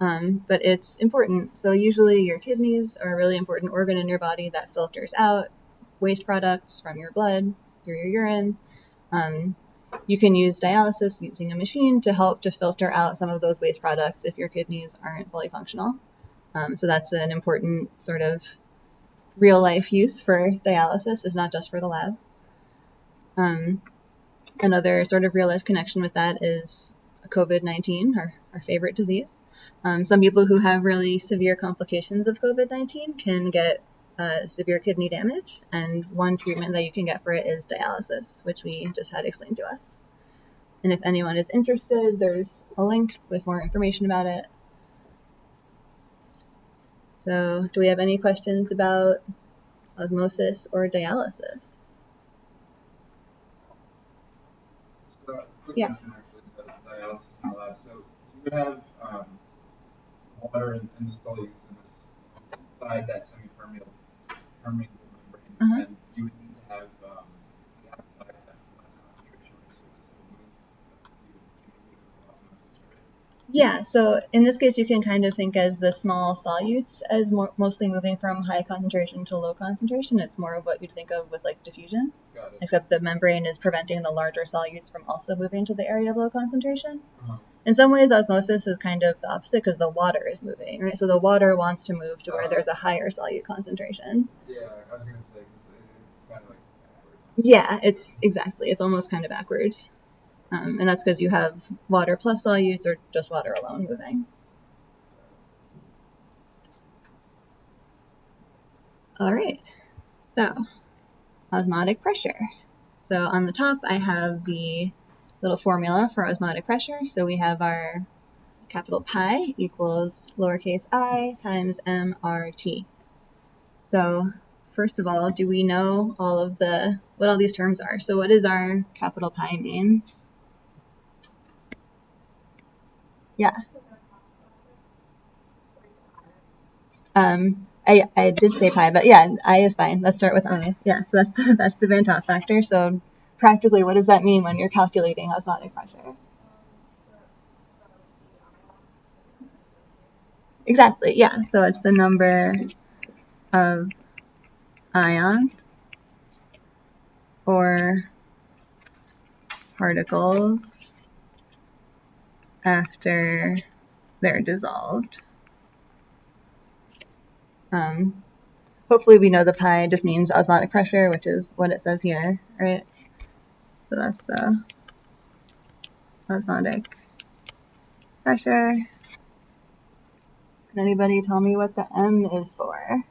but it's important. So usually your kidneys are a really important organ in your body that filters out waste products from your blood through your urine. You can use dialysis using a machine to help to filter out some of those waste products if your kidneys aren't fully functional. So that's an important sort of real life use for dialysis. It's not just for the lab. Another sort of real life connection with that is COVID-19, our favorite disease. Some people who have really severe complications of COVID-19 can get severe kidney damage, and one treatment that you can get for it is dialysis, which we just had explained to us. And if anyone is interested, there's a link with more information about it. So, do we have any questions about osmosis or dialysis? So, quick Yeah. question actually about dialysis in the lab. So you would have water in the solutes inside that semi-permeable membrane, and you would need to have the outside have less concentration, right? So to move, you would move with osmosis, right? Yeah, so in this case, you can kind of think as the small solutes as mostly moving from high concentration to low concentration. It's more of what you'd think of with like diffusion, Got it. except the membrane is preventing the larger solutes from also moving to the area of low concentration. Uh-huh. In some ways, osmosis is kind of the opposite because the water is moving, right? So the water wants to move to where there's a higher solute concentration. Yeah, I was gonna say because it's kind of like backward. Yeah, it's almost kind of backwards. And that's because you have water plus solutes or just water alone moving. All right, so osmotic pressure. So on the top, I have the little formula for osmotic pressure. So we have our capital pi equals lowercase I times mRT. So first of all, do we know what all these terms are? So what does our capital pi mean? Yeah. I did say pi, but yeah, I is fine. Let's start with I. Yeah, so that's the Van 't Hoff factor. So practically, what does that mean when you're calculating osmotic pressure? Exactly, yeah. So it's the number of ions or particles after they're dissolved. Hopefully we know the pi just means osmotic pressure, which is what it says here, right? So that's the osmotic pressure. Can anybody tell me what the M is for?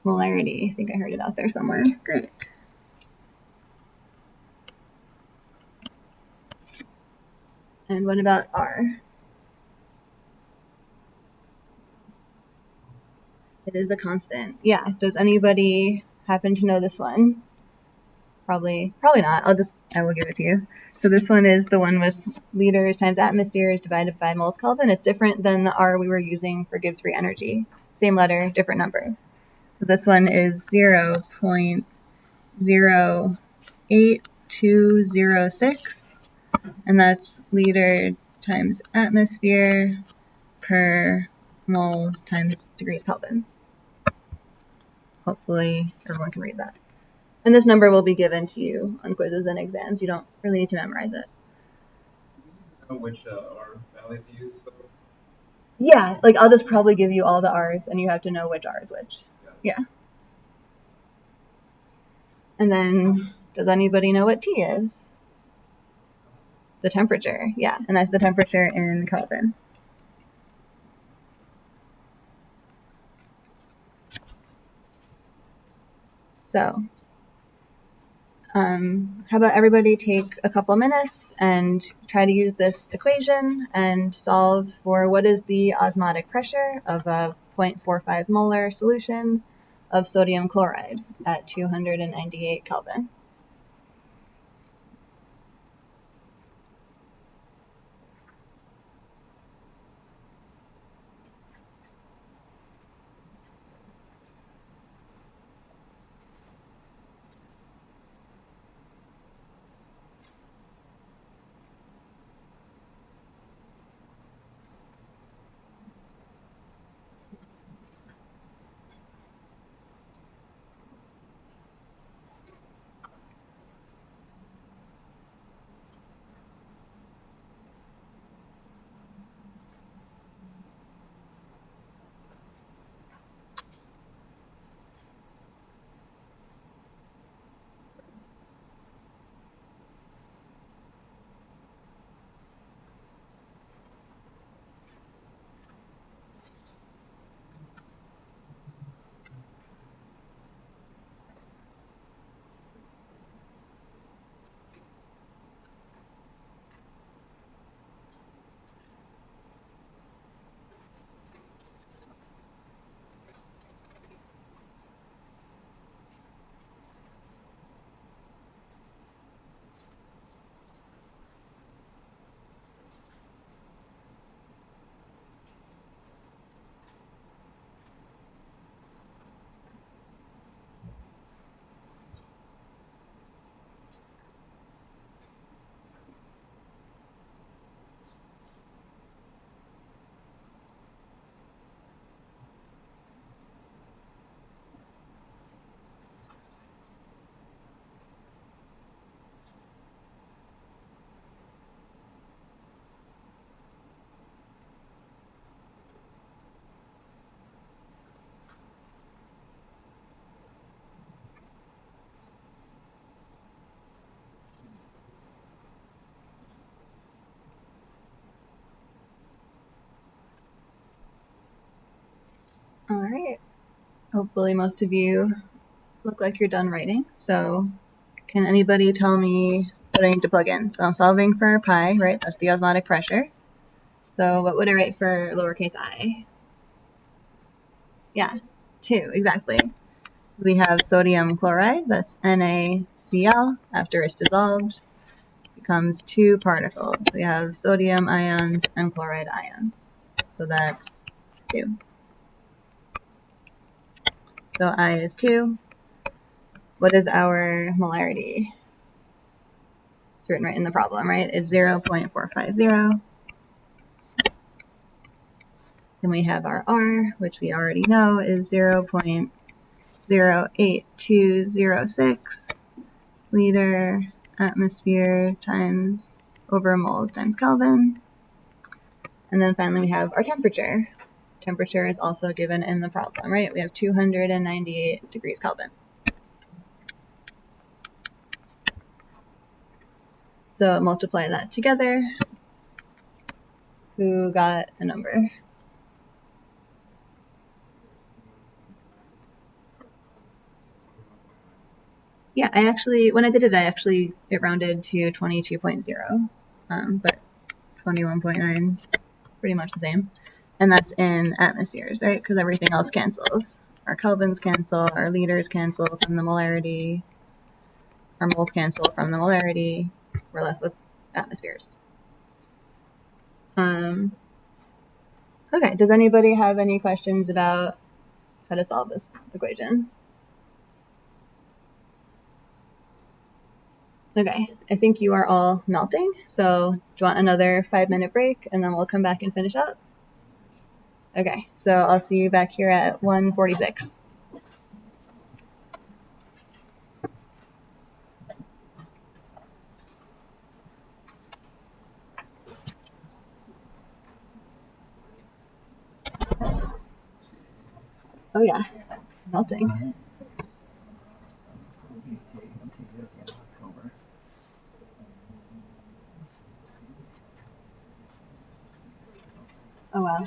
Molarity. I think I heard it out there somewhere. Great. And what about R? It is a constant. Yeah. Does anybody happen to know this one? Probably not. I will give it to you. So this one is the one with liters times atmospheres divided by moles Kelvin. It's different than the R we were using for Gibbs free energy. Same letter, different number. So this one is 0.08206, and that's liter times atmosphere per mole times degrees Kelvin. Hopefully everyone can read that. And this number will be given to you on quizzes and exams. You don't really need to memorize it. Do you know which R value to use? So? Yeah, like I'll just probably give you all the R's and you have to know which R is which. Yeah. And then, does anybody know what T is? The temperature, yeah, and that's the temperature in Kelvin. So, how about everybody take a couple minutes and try to use this equation and solve for what is the osmotic pressure of a 0.45 molar solution of sodium chloride at 298 Kelvin. hopefully most of you look like you're done writing. So can anybody tell me what I need to plug in? So I'm solving for pi, right? That's the osmotic pressure. So what would I write for lowercase I? Yeah, 2, exactly. We have sodium chloride, that's NaCl. After it's dissolved, becomes 2 particles. We have sodium ions and chloride ions. So that's 2. So I is 2. What is our molarity? It's written right in the problem, right? It's 0.450. Then we have our R, which we already know is 0.08206 liter atmosphere times over moles times Kelvin. And then finally we have our temperature. Temperature is also given in the problem, right? We have 298 degrees Kelvin. So multiply that together. Who got a number? Yeah, when I did it, it rounded to 22.0, but 21.9, pretty much the same. And that's in atmospheres, right? Because everything else cancels. Our kelvins cancel, our liters cancel from the molarity, our moles cancel from the molarity. We're left with atmospheres. Okay, does anybody have any questions about how to solve this equation? Okay, I think you are all melting, so do you want another 5-minute break and then we'll come back and finish up? Okay, so I'll see you back here at 1:46. Oh yeah, melting. Oh wow.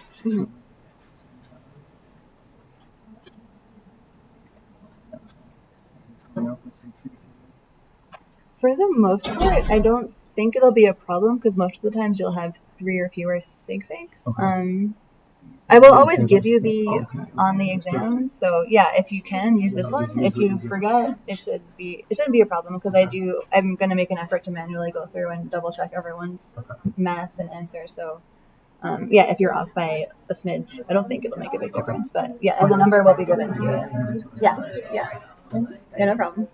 For the most part, I don't think it'll be a problem because most of the times you'll have 3 or fewer sig figs. Okay. I will always give you the on the exams, so yeah, if you can use this one. If you forget, it shouldn't be a problem because I'm gonna make an effort to manually go through and double check everyone's math and answers. So yeah, if you're off by a smidge, I don't think it'll make a big difference, but yeah, the number will be given to you. Yeah, no problem.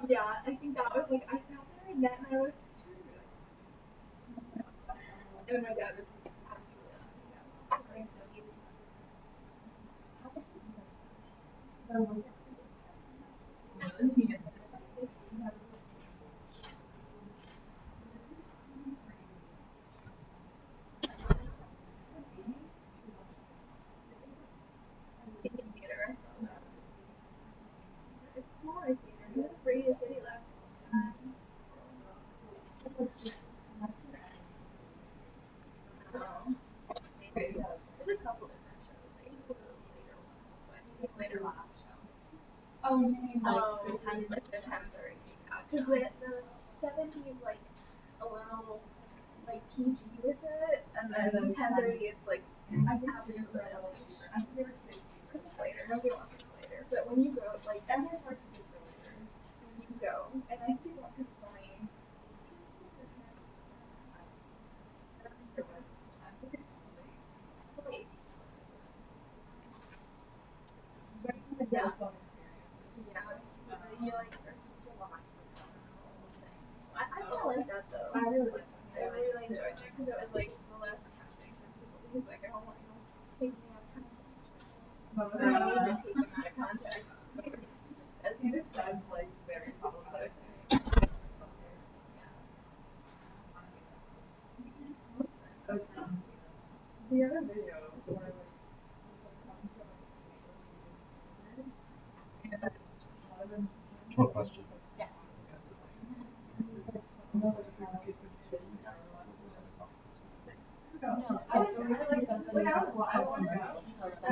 Yeah, I think that was like I sat there and met my with and my dad was absolutely laughing in the theater. I saw that. It's a smaller theater. He was a Radio City last time. Oh. There's a couple different shows. I usually go to the later ones. That's why I think later ones. Oh, you mean like the 10:30? Because the 70 is like a little like PG with it, and then 10:30 it's like absolutely because it's later. Nobody wants to go later. But when you go, like every part is later. When you go, and I think it's because it's only 2 weeks or 10. really enjoyed that because it was like less tempting for people because like I don't want you taking me out of context. I don't need to take them out of context. Just says this sounds like very positive. The other video where like What question? yes. No, yes, so we're gonna discuss that as well. So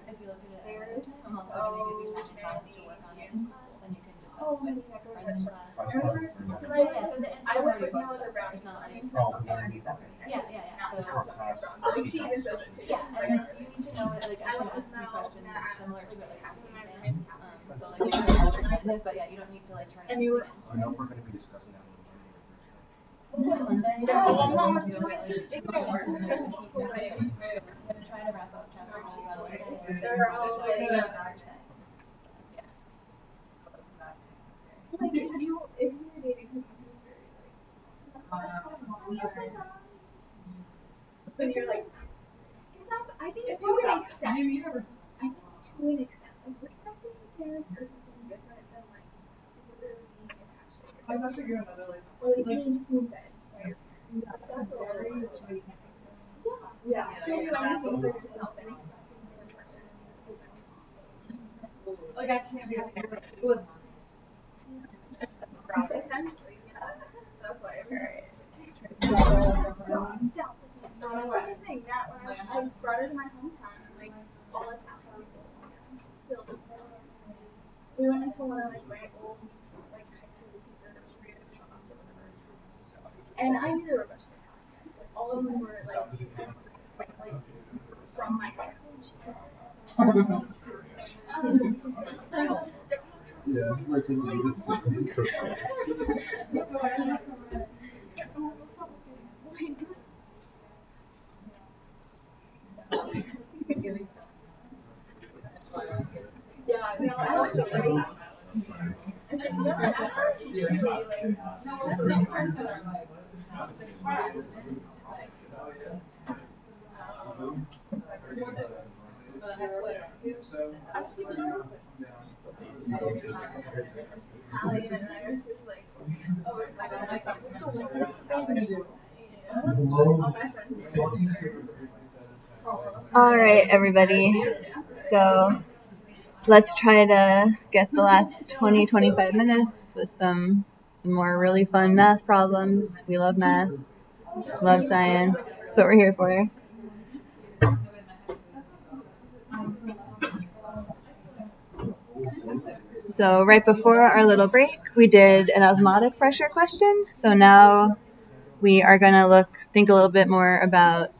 if you look at it ahead of time, I'm also gonna give you time in class to work on it in class, and you can discuss with friends in class. Yeah, because the answers are already posted up there. It's not like yeah. So Like she even says it too. yeah, and like you need to know it. Like I can ask you questions similar to it like on the exam. So like you can memorize it, but yeah, you don't need to like turn anything in. I know if we're going to be discussing that We'll do it Monday. You'll get like 2 hours and then repeat your thing. I'm gonna try to wrap up chapter 2 on Monday, so They're all chapter 2 like, on Thursday. Yeah. like if you're dating someone who's very like but you're like it's not I think to an extent I think to an extent like respecting your parents or something different than like literally being attached to your parents. Or like being spoon fed by your parents. That's a little much. Yeah. To do anything for yourself and expecting your partner to do the same. Like I can't be Essentially, yeah. That's why every time stop. That was the thing that when I brought her to my hometown and like all the town people filled. We went into one of like my old like high school pizza shops or whatever. And I knew there were a bunch of Italian guys, but all of them were like from my high school. Yeah, we're Yeah, no, I don't feel like All right, everybody. So let's try to get the last 20-25 minutes with some more really fun math problems. We love math, love science. That's what we're here for. So right before our little break, we did an osmotic pressure question. So now we are going to think a little bit more about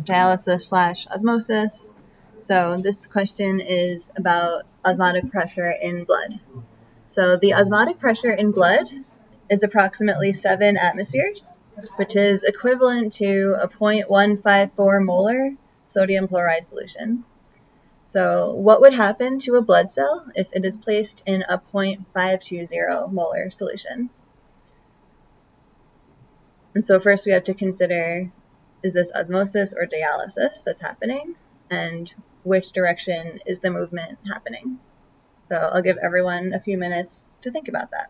dialysis/osmosis. So this question is about osmotic pressure in blood. So the osmotic pressure in blood is approximately 7 atmospheres, which is equivalent to a 0.154 molar sodium chloride solution. So what would happen to a blood cell if it is placed in a 0.520 molar solution? And so first we have to consider, is this osmosis or dialysis that's happening? And which direction is the movement happening? So I'll give everyone a few minutes to think about that.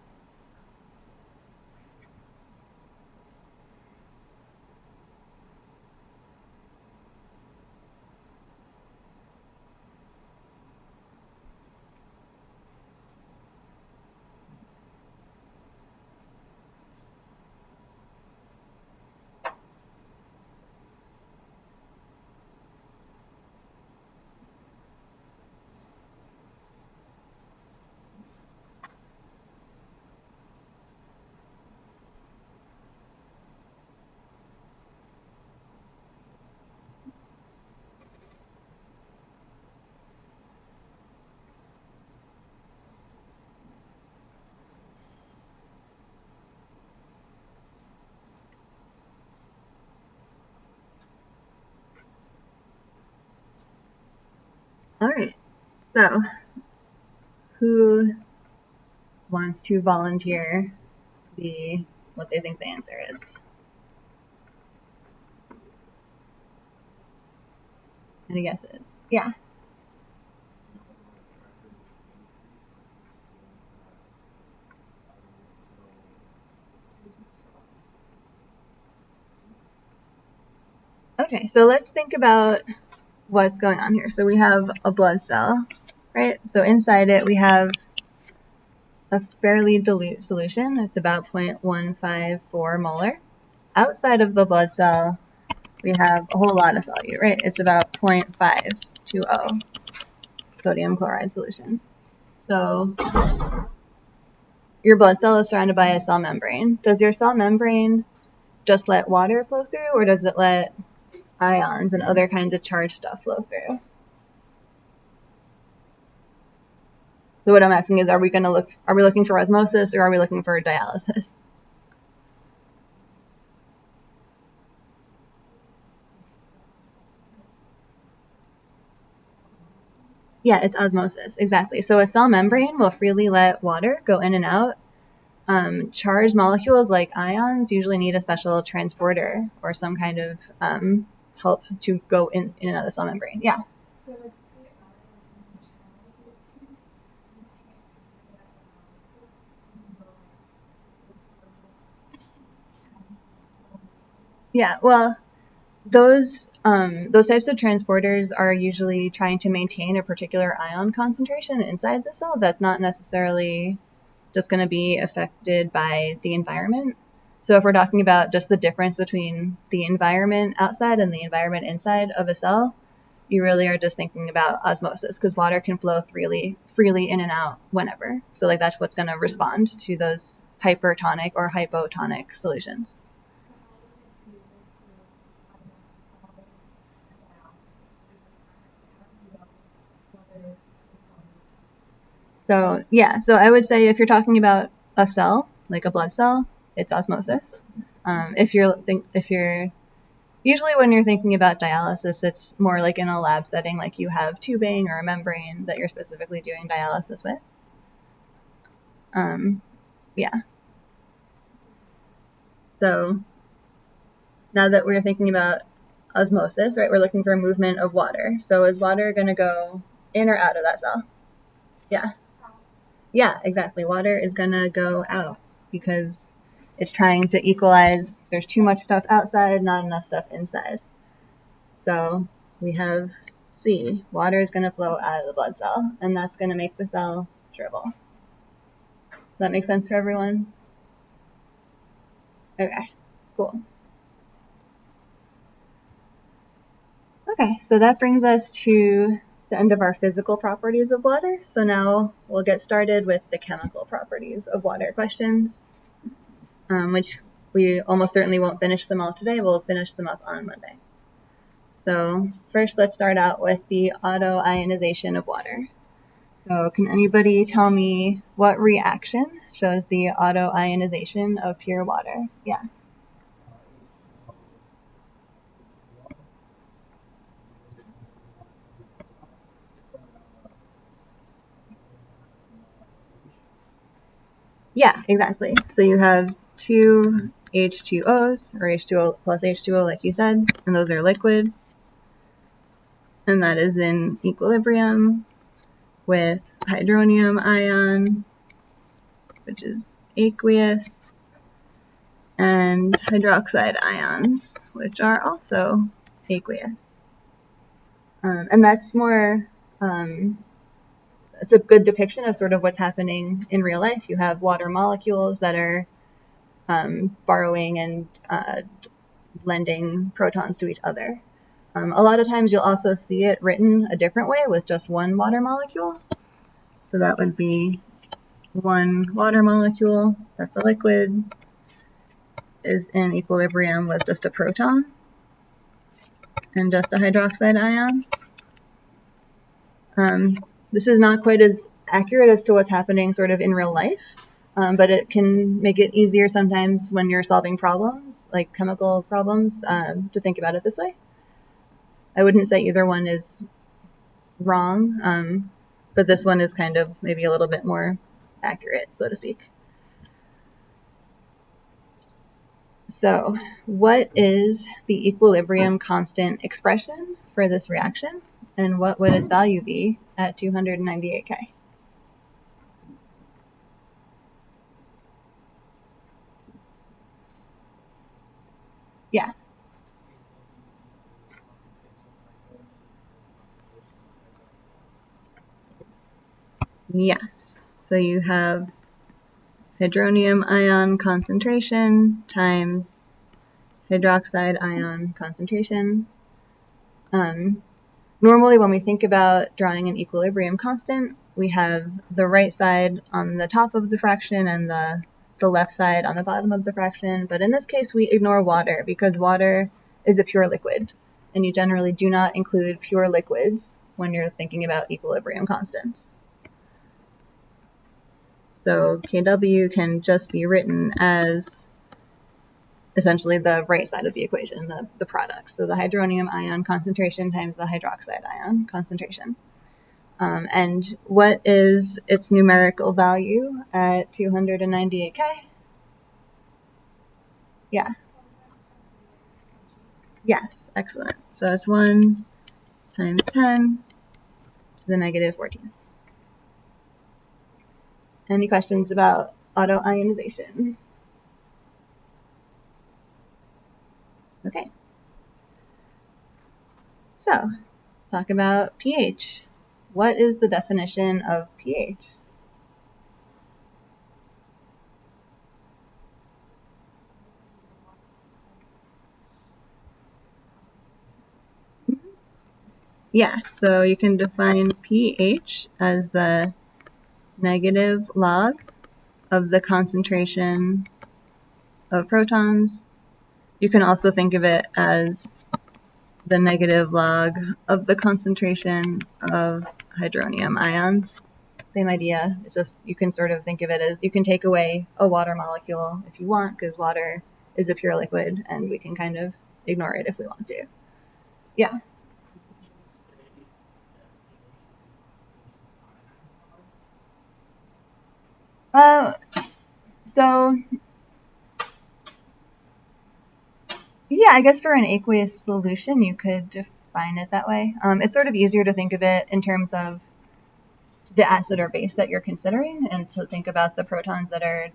All right, so who wants to volunteer the what they think the answer is. Any guesses? Yeah. Okay, so let's think about what's going on here. So we have a blood cell, right? So inside it we have a fairly dilute solution. It's about 0.154 molar. Outside of the blood cell, we have a whole lot of solute, right? It's about 0.520 sodium chloride solution. So your blood cell is surrounded by a cell membrane. Does your cell membrane just let water flow through, or does it let ions and other kinds of charged stuff flow through? So what I'm asking is, are we looking for osmosis, or are we looking for dialysis? Yeah, it's osmosis, exactly. So a cell membrane will freely let water go in and out. Charged molecules like ions usually need a special transporter or some kind of help to go in and out of the cell membrane. Yeah. So if they are in channels, you can't consider that analysis, even though Yeah, well, those types of transporters are usually trying to maintain a particular ion concentration inside the cell that's not necessarily just going to be affected by the environment. So if we're talking about just the difference between the environment outside and the environment inside of a cell, you really are just thinking about osmosis, because water can flow freely in and out whenever. So like that's what's going to respond to those hypertonic or hypotonic solutions. So yeah, so I would say if you're talking about a cell, like a blood cell, it's osmosis. If you're usually when you're thinking about dialysis, it's more like in a lab setting, like you have tubing or a membrane that you're specifically doing dialysis with. Yeah. So now that we're thinking about osmosis, right, we're looking for movement of water. So is water going to go in or out of that cell? Yeah. Yeah, exactly. Water is going to go out because it's trying to equalize. There's too much stuff outside, not enough stuff inside. So we have C. Water is going to flow out of the blood cell, and that's going to make the cell shrivel. Does that make sense for everyone? Okay, cool. Okay, so that brings us to the end of our physical properties of water. So now we'll get started with the chemical properties of water questions, which we almost certainly won't finish them all today. We'll finish them up on Monday. So first, let's start out with the autoionization of water. So can anybody tell me what reaction shows the autoionization of pure water? Yeah. Yeah, exactly. So you have two H2Os, or H2O plus H2O, like you said, and those are liquid. And that is in equilibrium with hydronium ion, which is aqueous, and hydroxide ions, which are also aqueous. And that's more, it's a good depiction of sort of what's happening in real life. You have water molecules that are borrowing and lending protons to each other. A lot of times you'll also see it written a different way with just one water molecule. So that would be one water molecule that's a liquid is in equilibrium with just a proton and just a hydroxide ion. This is not quite as accurate as to what's happening sort of in real life, but it can make it easier sometimes when you're solving problems, like chemical problems, to think about it this way. I wouldn't say either one is wrong, but this one is kind of maybe a little bit more accurate, so to speak. So what is the equilibrium constant expression for this reaction? And what would its value be at 298 K? Yeah. Yes. So you have hydronium ion concentration times hydroxide ion concentration. Normally when we think about drawing an equilibrium constant, we have the right side on the top of the fraction and the left side on the bottom of the fraction. But in this case, we ignore water because water is a pure liquid. And you generally do not include pure liquids when you're thinking about equilibrium constants. So Kw can just be written as essentially the right side of the equation, the product. So the hydronium ion concentration times the hydroxide ion concentration. And what is its numerical value at 298 K? Yeah. Yes, excellent. So that's 1 times 10 to the negative 14th. Any questions about autoionization? Okay. So, let's talk about pH. What is the definition of pH? Yeah, so you can define pH as the negative log of the concentration of protons. You can also think of it as the negative log of the concentration of hydronium ions. Same idea. It's just you can sort of think of it as you can take away a water molecule if you want, because water is a pure liquid and we can kind of ignore it if we want to. Yeah. So yeah, I guess for an aqueous solution, you could define it that way. It's sort of easier to think of it in terms of the acid or base that you're considering, and to think about the protons that are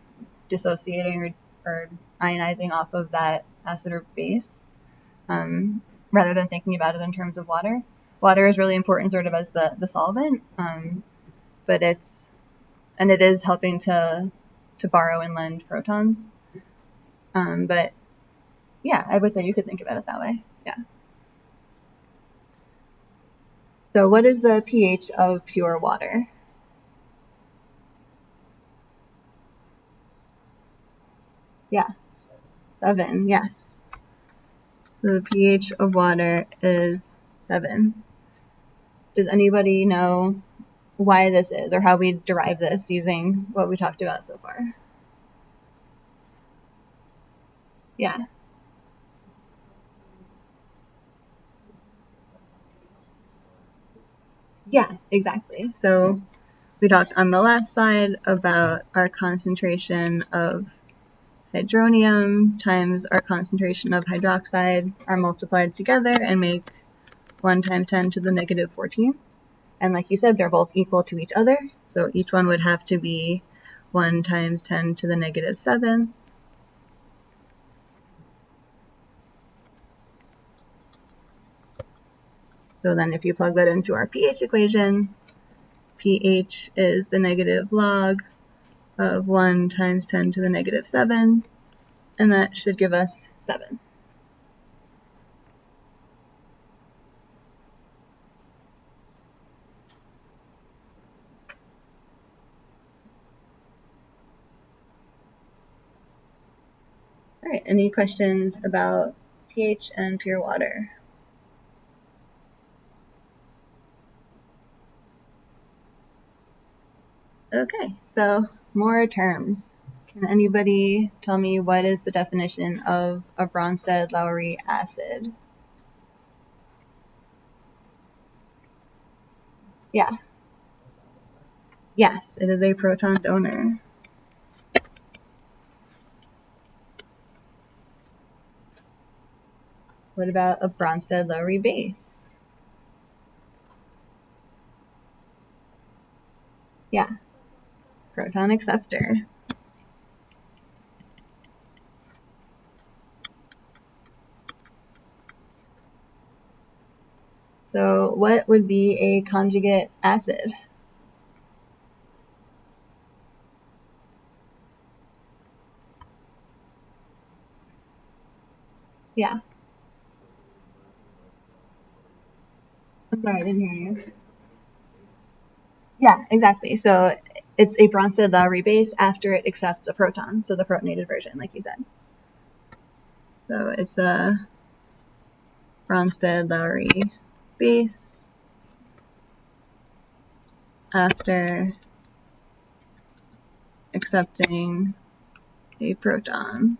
dissociating or ionizing off of that acid or base, rather than thinking about it in terms of water. Water is really important sort of as the solvent, but it is helping to borrow and lend protons. But yeah, I would say you could think about it that way. Yeah. So what is the pH of pure water? Yeah, 7, yes. So the pH of water is 7. Does anybody know why this is or how we derive this using what we talked about so far? Yeah. Yeah, exactly. So we talked on the last slide about our concentration of hydronium times our concentration of hydroxide are multiplied together and make 1 times 10 to the negative 14th. And like you said, they're both equal to each other. So each one would have to be 1 times 10 to the negative 7th. So then if you plug that into our pH equation, pH is the negative log of 1 times 10 to the negative 7, and that should give us 7. All right, any questions about pH and pure water? Okay, so more terms. Can anybody tell me what is the definition of a Bronsted-Lowry acid? Yeah. Yes, it is a proton donor. What about a Bronsted-Lowry base? Yeah, proton acceptor. So what would be a conjugate acid? Yeah. I'm sorry, I didn't hear you. Yeah, exactly. So it's a Bronsted-Lowry base after it accepts a proton, so the protonated version, like you said. So it's a Bronsted-Lowry base after accepting a proton.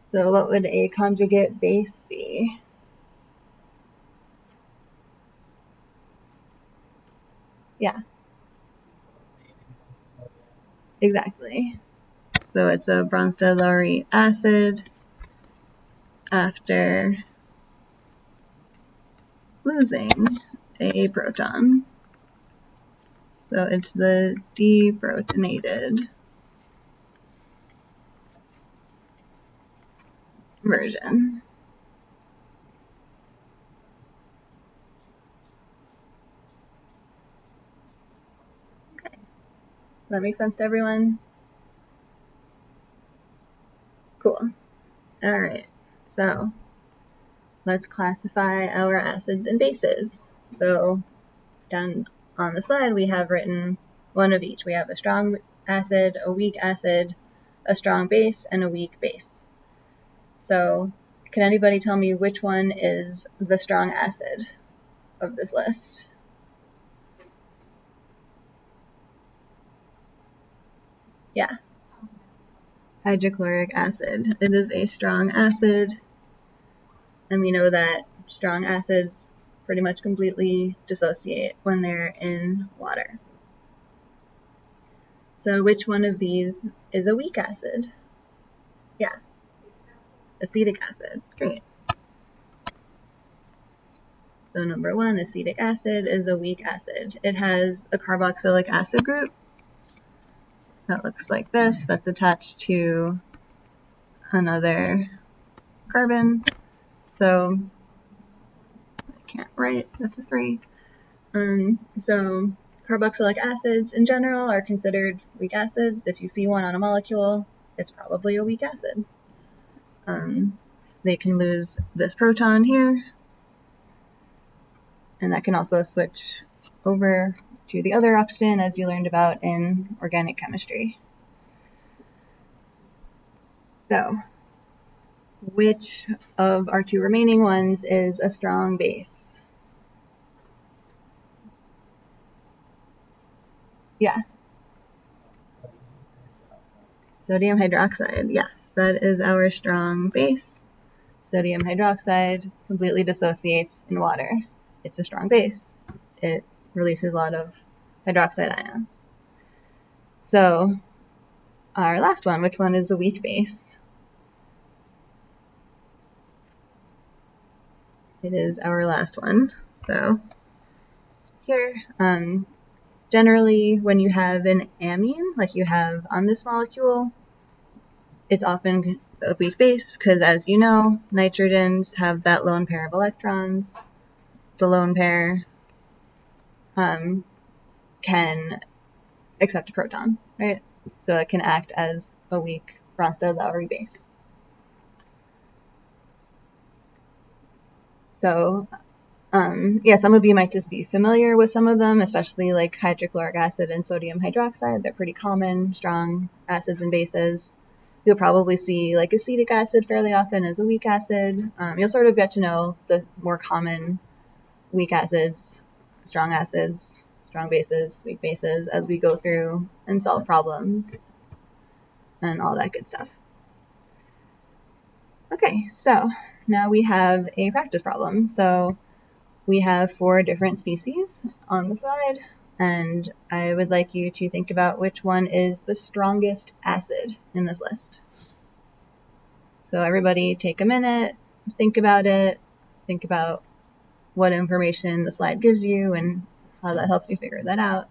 So what would a conjugate base be? Yeah, exactly. So it's a Bronsted-Lowry acid after losing a proton. So it's the deprotonated version. Okay. Does that make sense to everyone? Cool. All right. So let's classify our acids and bases. So down on the slide, we have written one of each. We have a strong acid, a weak acid, a strong base, and a weak base. So can anybody tell me which one is the strong acid of this list? Yeah. Hydrochloric acid. It is a strong acid, and we know that strong acids pretty much completely dissociate when they're in water. So which one of these is a weak acid? Yeah. Acetic acid. Great. So number one, acetic acid is a weak acid. It has a carboxylic acid group that looks like this. That's attached to another carbon. So I can't write. That's a 3. So carboxylic acids in general are considered weak acids. If you see one on a molecule, it's probably a weak acid. They can lose this proton here, and that can also switch over to the other oxygen, as you learned about in organic chemistry. So which of our 2 remaining ones is a strong base? Yeah. Sodium hydroxide. Yes, that is our strong base. Sodium hydroxide completely dissociates in water. It's a strong base. It releases a lot of hydroxide ions. So our last one, which one is the weak base? It is our last one. So here, generally when you have an amine, like you have on this molecule, it's often a weak base because, as you know, nitrogens have that lone pair of electrons. The lone pair can accept a proton, right? So it can act as a weak Bronsted-Lowry base. So yeah, some of you might just be familiar with some of them, especially like hydrochloric acid and sodium hydroxide. They're pretty common, strong acids and bases. You'll probably see like acetic acid fairly often as a weak acid. You'll sort of get to know the more common weak acids, strong bases, weak bases as we go through and solve problems and all that good stuff. Okay, so now we have a practice problem. So we have 4 different species on the slide, and I would like you to think about which one is the strongest acid in this list. So everybody take a minute, think about it, think about what information the slide gives you and how that helps you figure that out.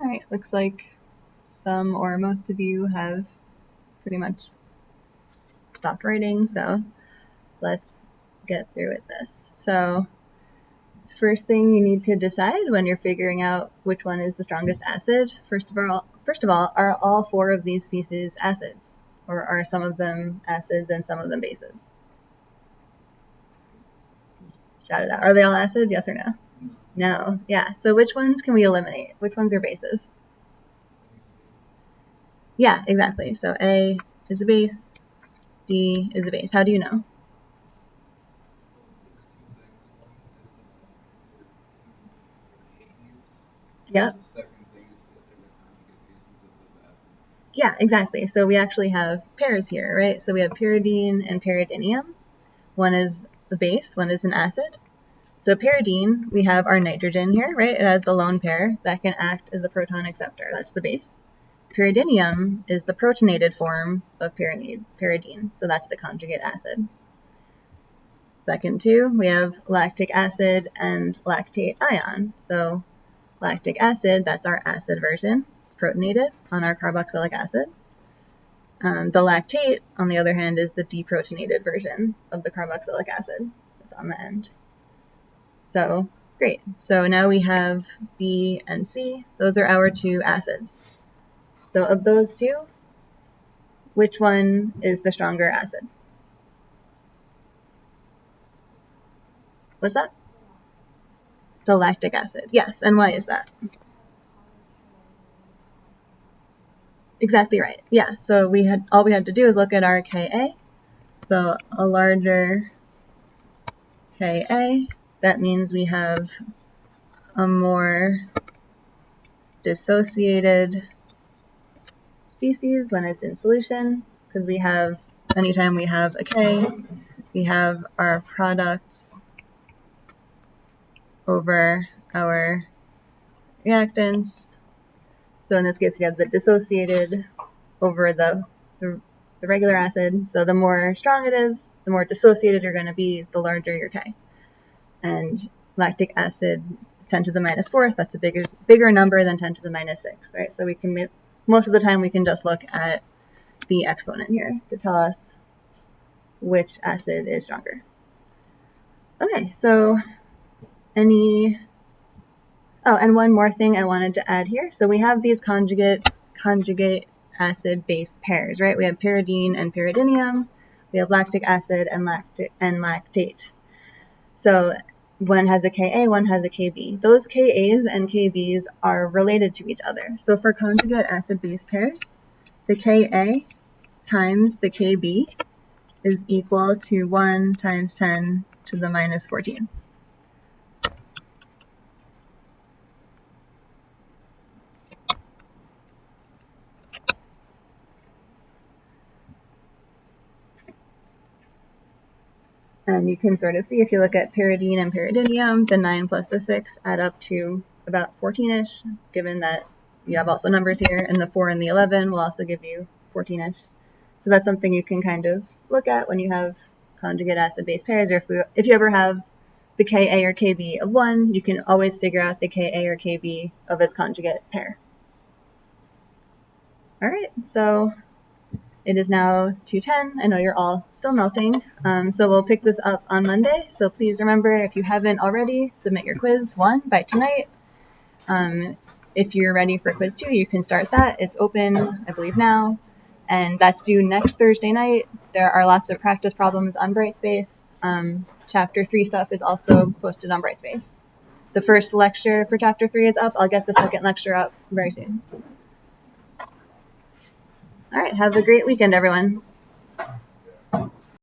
All right, looks like some or most of you have pretty much stopped writing, so let's get through with this. So first thing you need to decide when you're figuring out which one is the strongest acid, first of all, are all 4 of these species acids? Or are some of them acids and some of them bases? Shout it out. Are they all acids, yes or no? No. Yeah, so which ones can we eliminate? Which ones are bases? Yeah, exactly. So A is a base, D is a base. How do you know? Yep. The second thing is that they're the conjugate bases of those acids. Yeah, exactly. So we actually have pairs here, right? So we have pyridine and pyridinium. One is the base, one is an acid. So pyridine, we have our nitrogen here, right? It has the lone pair that can act as a proton acceptor. That's the base. Pyridinium is the protonated form of pyridine, so that's the conjugate acid. Second two, we have lactic acid and lactate ion. So lactic acid, that's our acid version. It's protonated on our carboxylic acid. The lactate, on the other hand, is the deprotonated version of the carboxylic acid. It's on the end. So great. So now we have B and C. Those are our 2 acids. So of those 2, which one is the stronger acid? What's that? The lactic acid. Yes. And why is that? Exactly right. Yeah. So all we had to do is look at our Ka. So a larger Ka, that means we have a more dissociated species when it's in solution, because anytime we have a K, we have our products over our reactants. So in this case, we have the dissociated over the regular acid. So the more strong it is, the more dissociated you're going to be, the larger your K. And lactic acid is 10 to the minus 4th. That's a bigger number than 10 to the minus 6, right? So we can most of the time we can just look at the exponent here to tell us which acid is stronger. Okay, so and one more thing I wanted to add here. So we have these conjugate acid base pairs, right? We have pyridine and pyridinium. We have lactic acid and lactate. So one has a Ka, one has a Kb. Those Kas and Kbs are related to each other. So for conjugate acid-base pairs, the Ka times the Kb is equal to 1 times 10 to the minus 14th. And you can sort of see, if you look at pyridine and pyridinium, the 9 plus the 6 add up to about 14-ish, given that you have also numbers here, and the 4 and the 11 will also give you 14-ish. So that's something you can kind of look at when you have conjugate acid-base pairs, or if you ever have the Ka or Kb of one, you can always figure out the Ka or Kb of its conjugate pair. All right, so it is now 2:10. I know you're all still melting, so we'll pick this up on Monday. So please remember, if you haven't already, submit your quiz 1 by tonight. If you're ready for quiz 2, you can start that. It's open, I believe, now, and that's due next Thursday night. There are lots of practice problems on Brightspace. Chapter 3 stuff is also posted on Brightspace. The first lecture for Chapter 3 is up. I'll get the second lecture up very soon. All right, have a great weekend, everyone.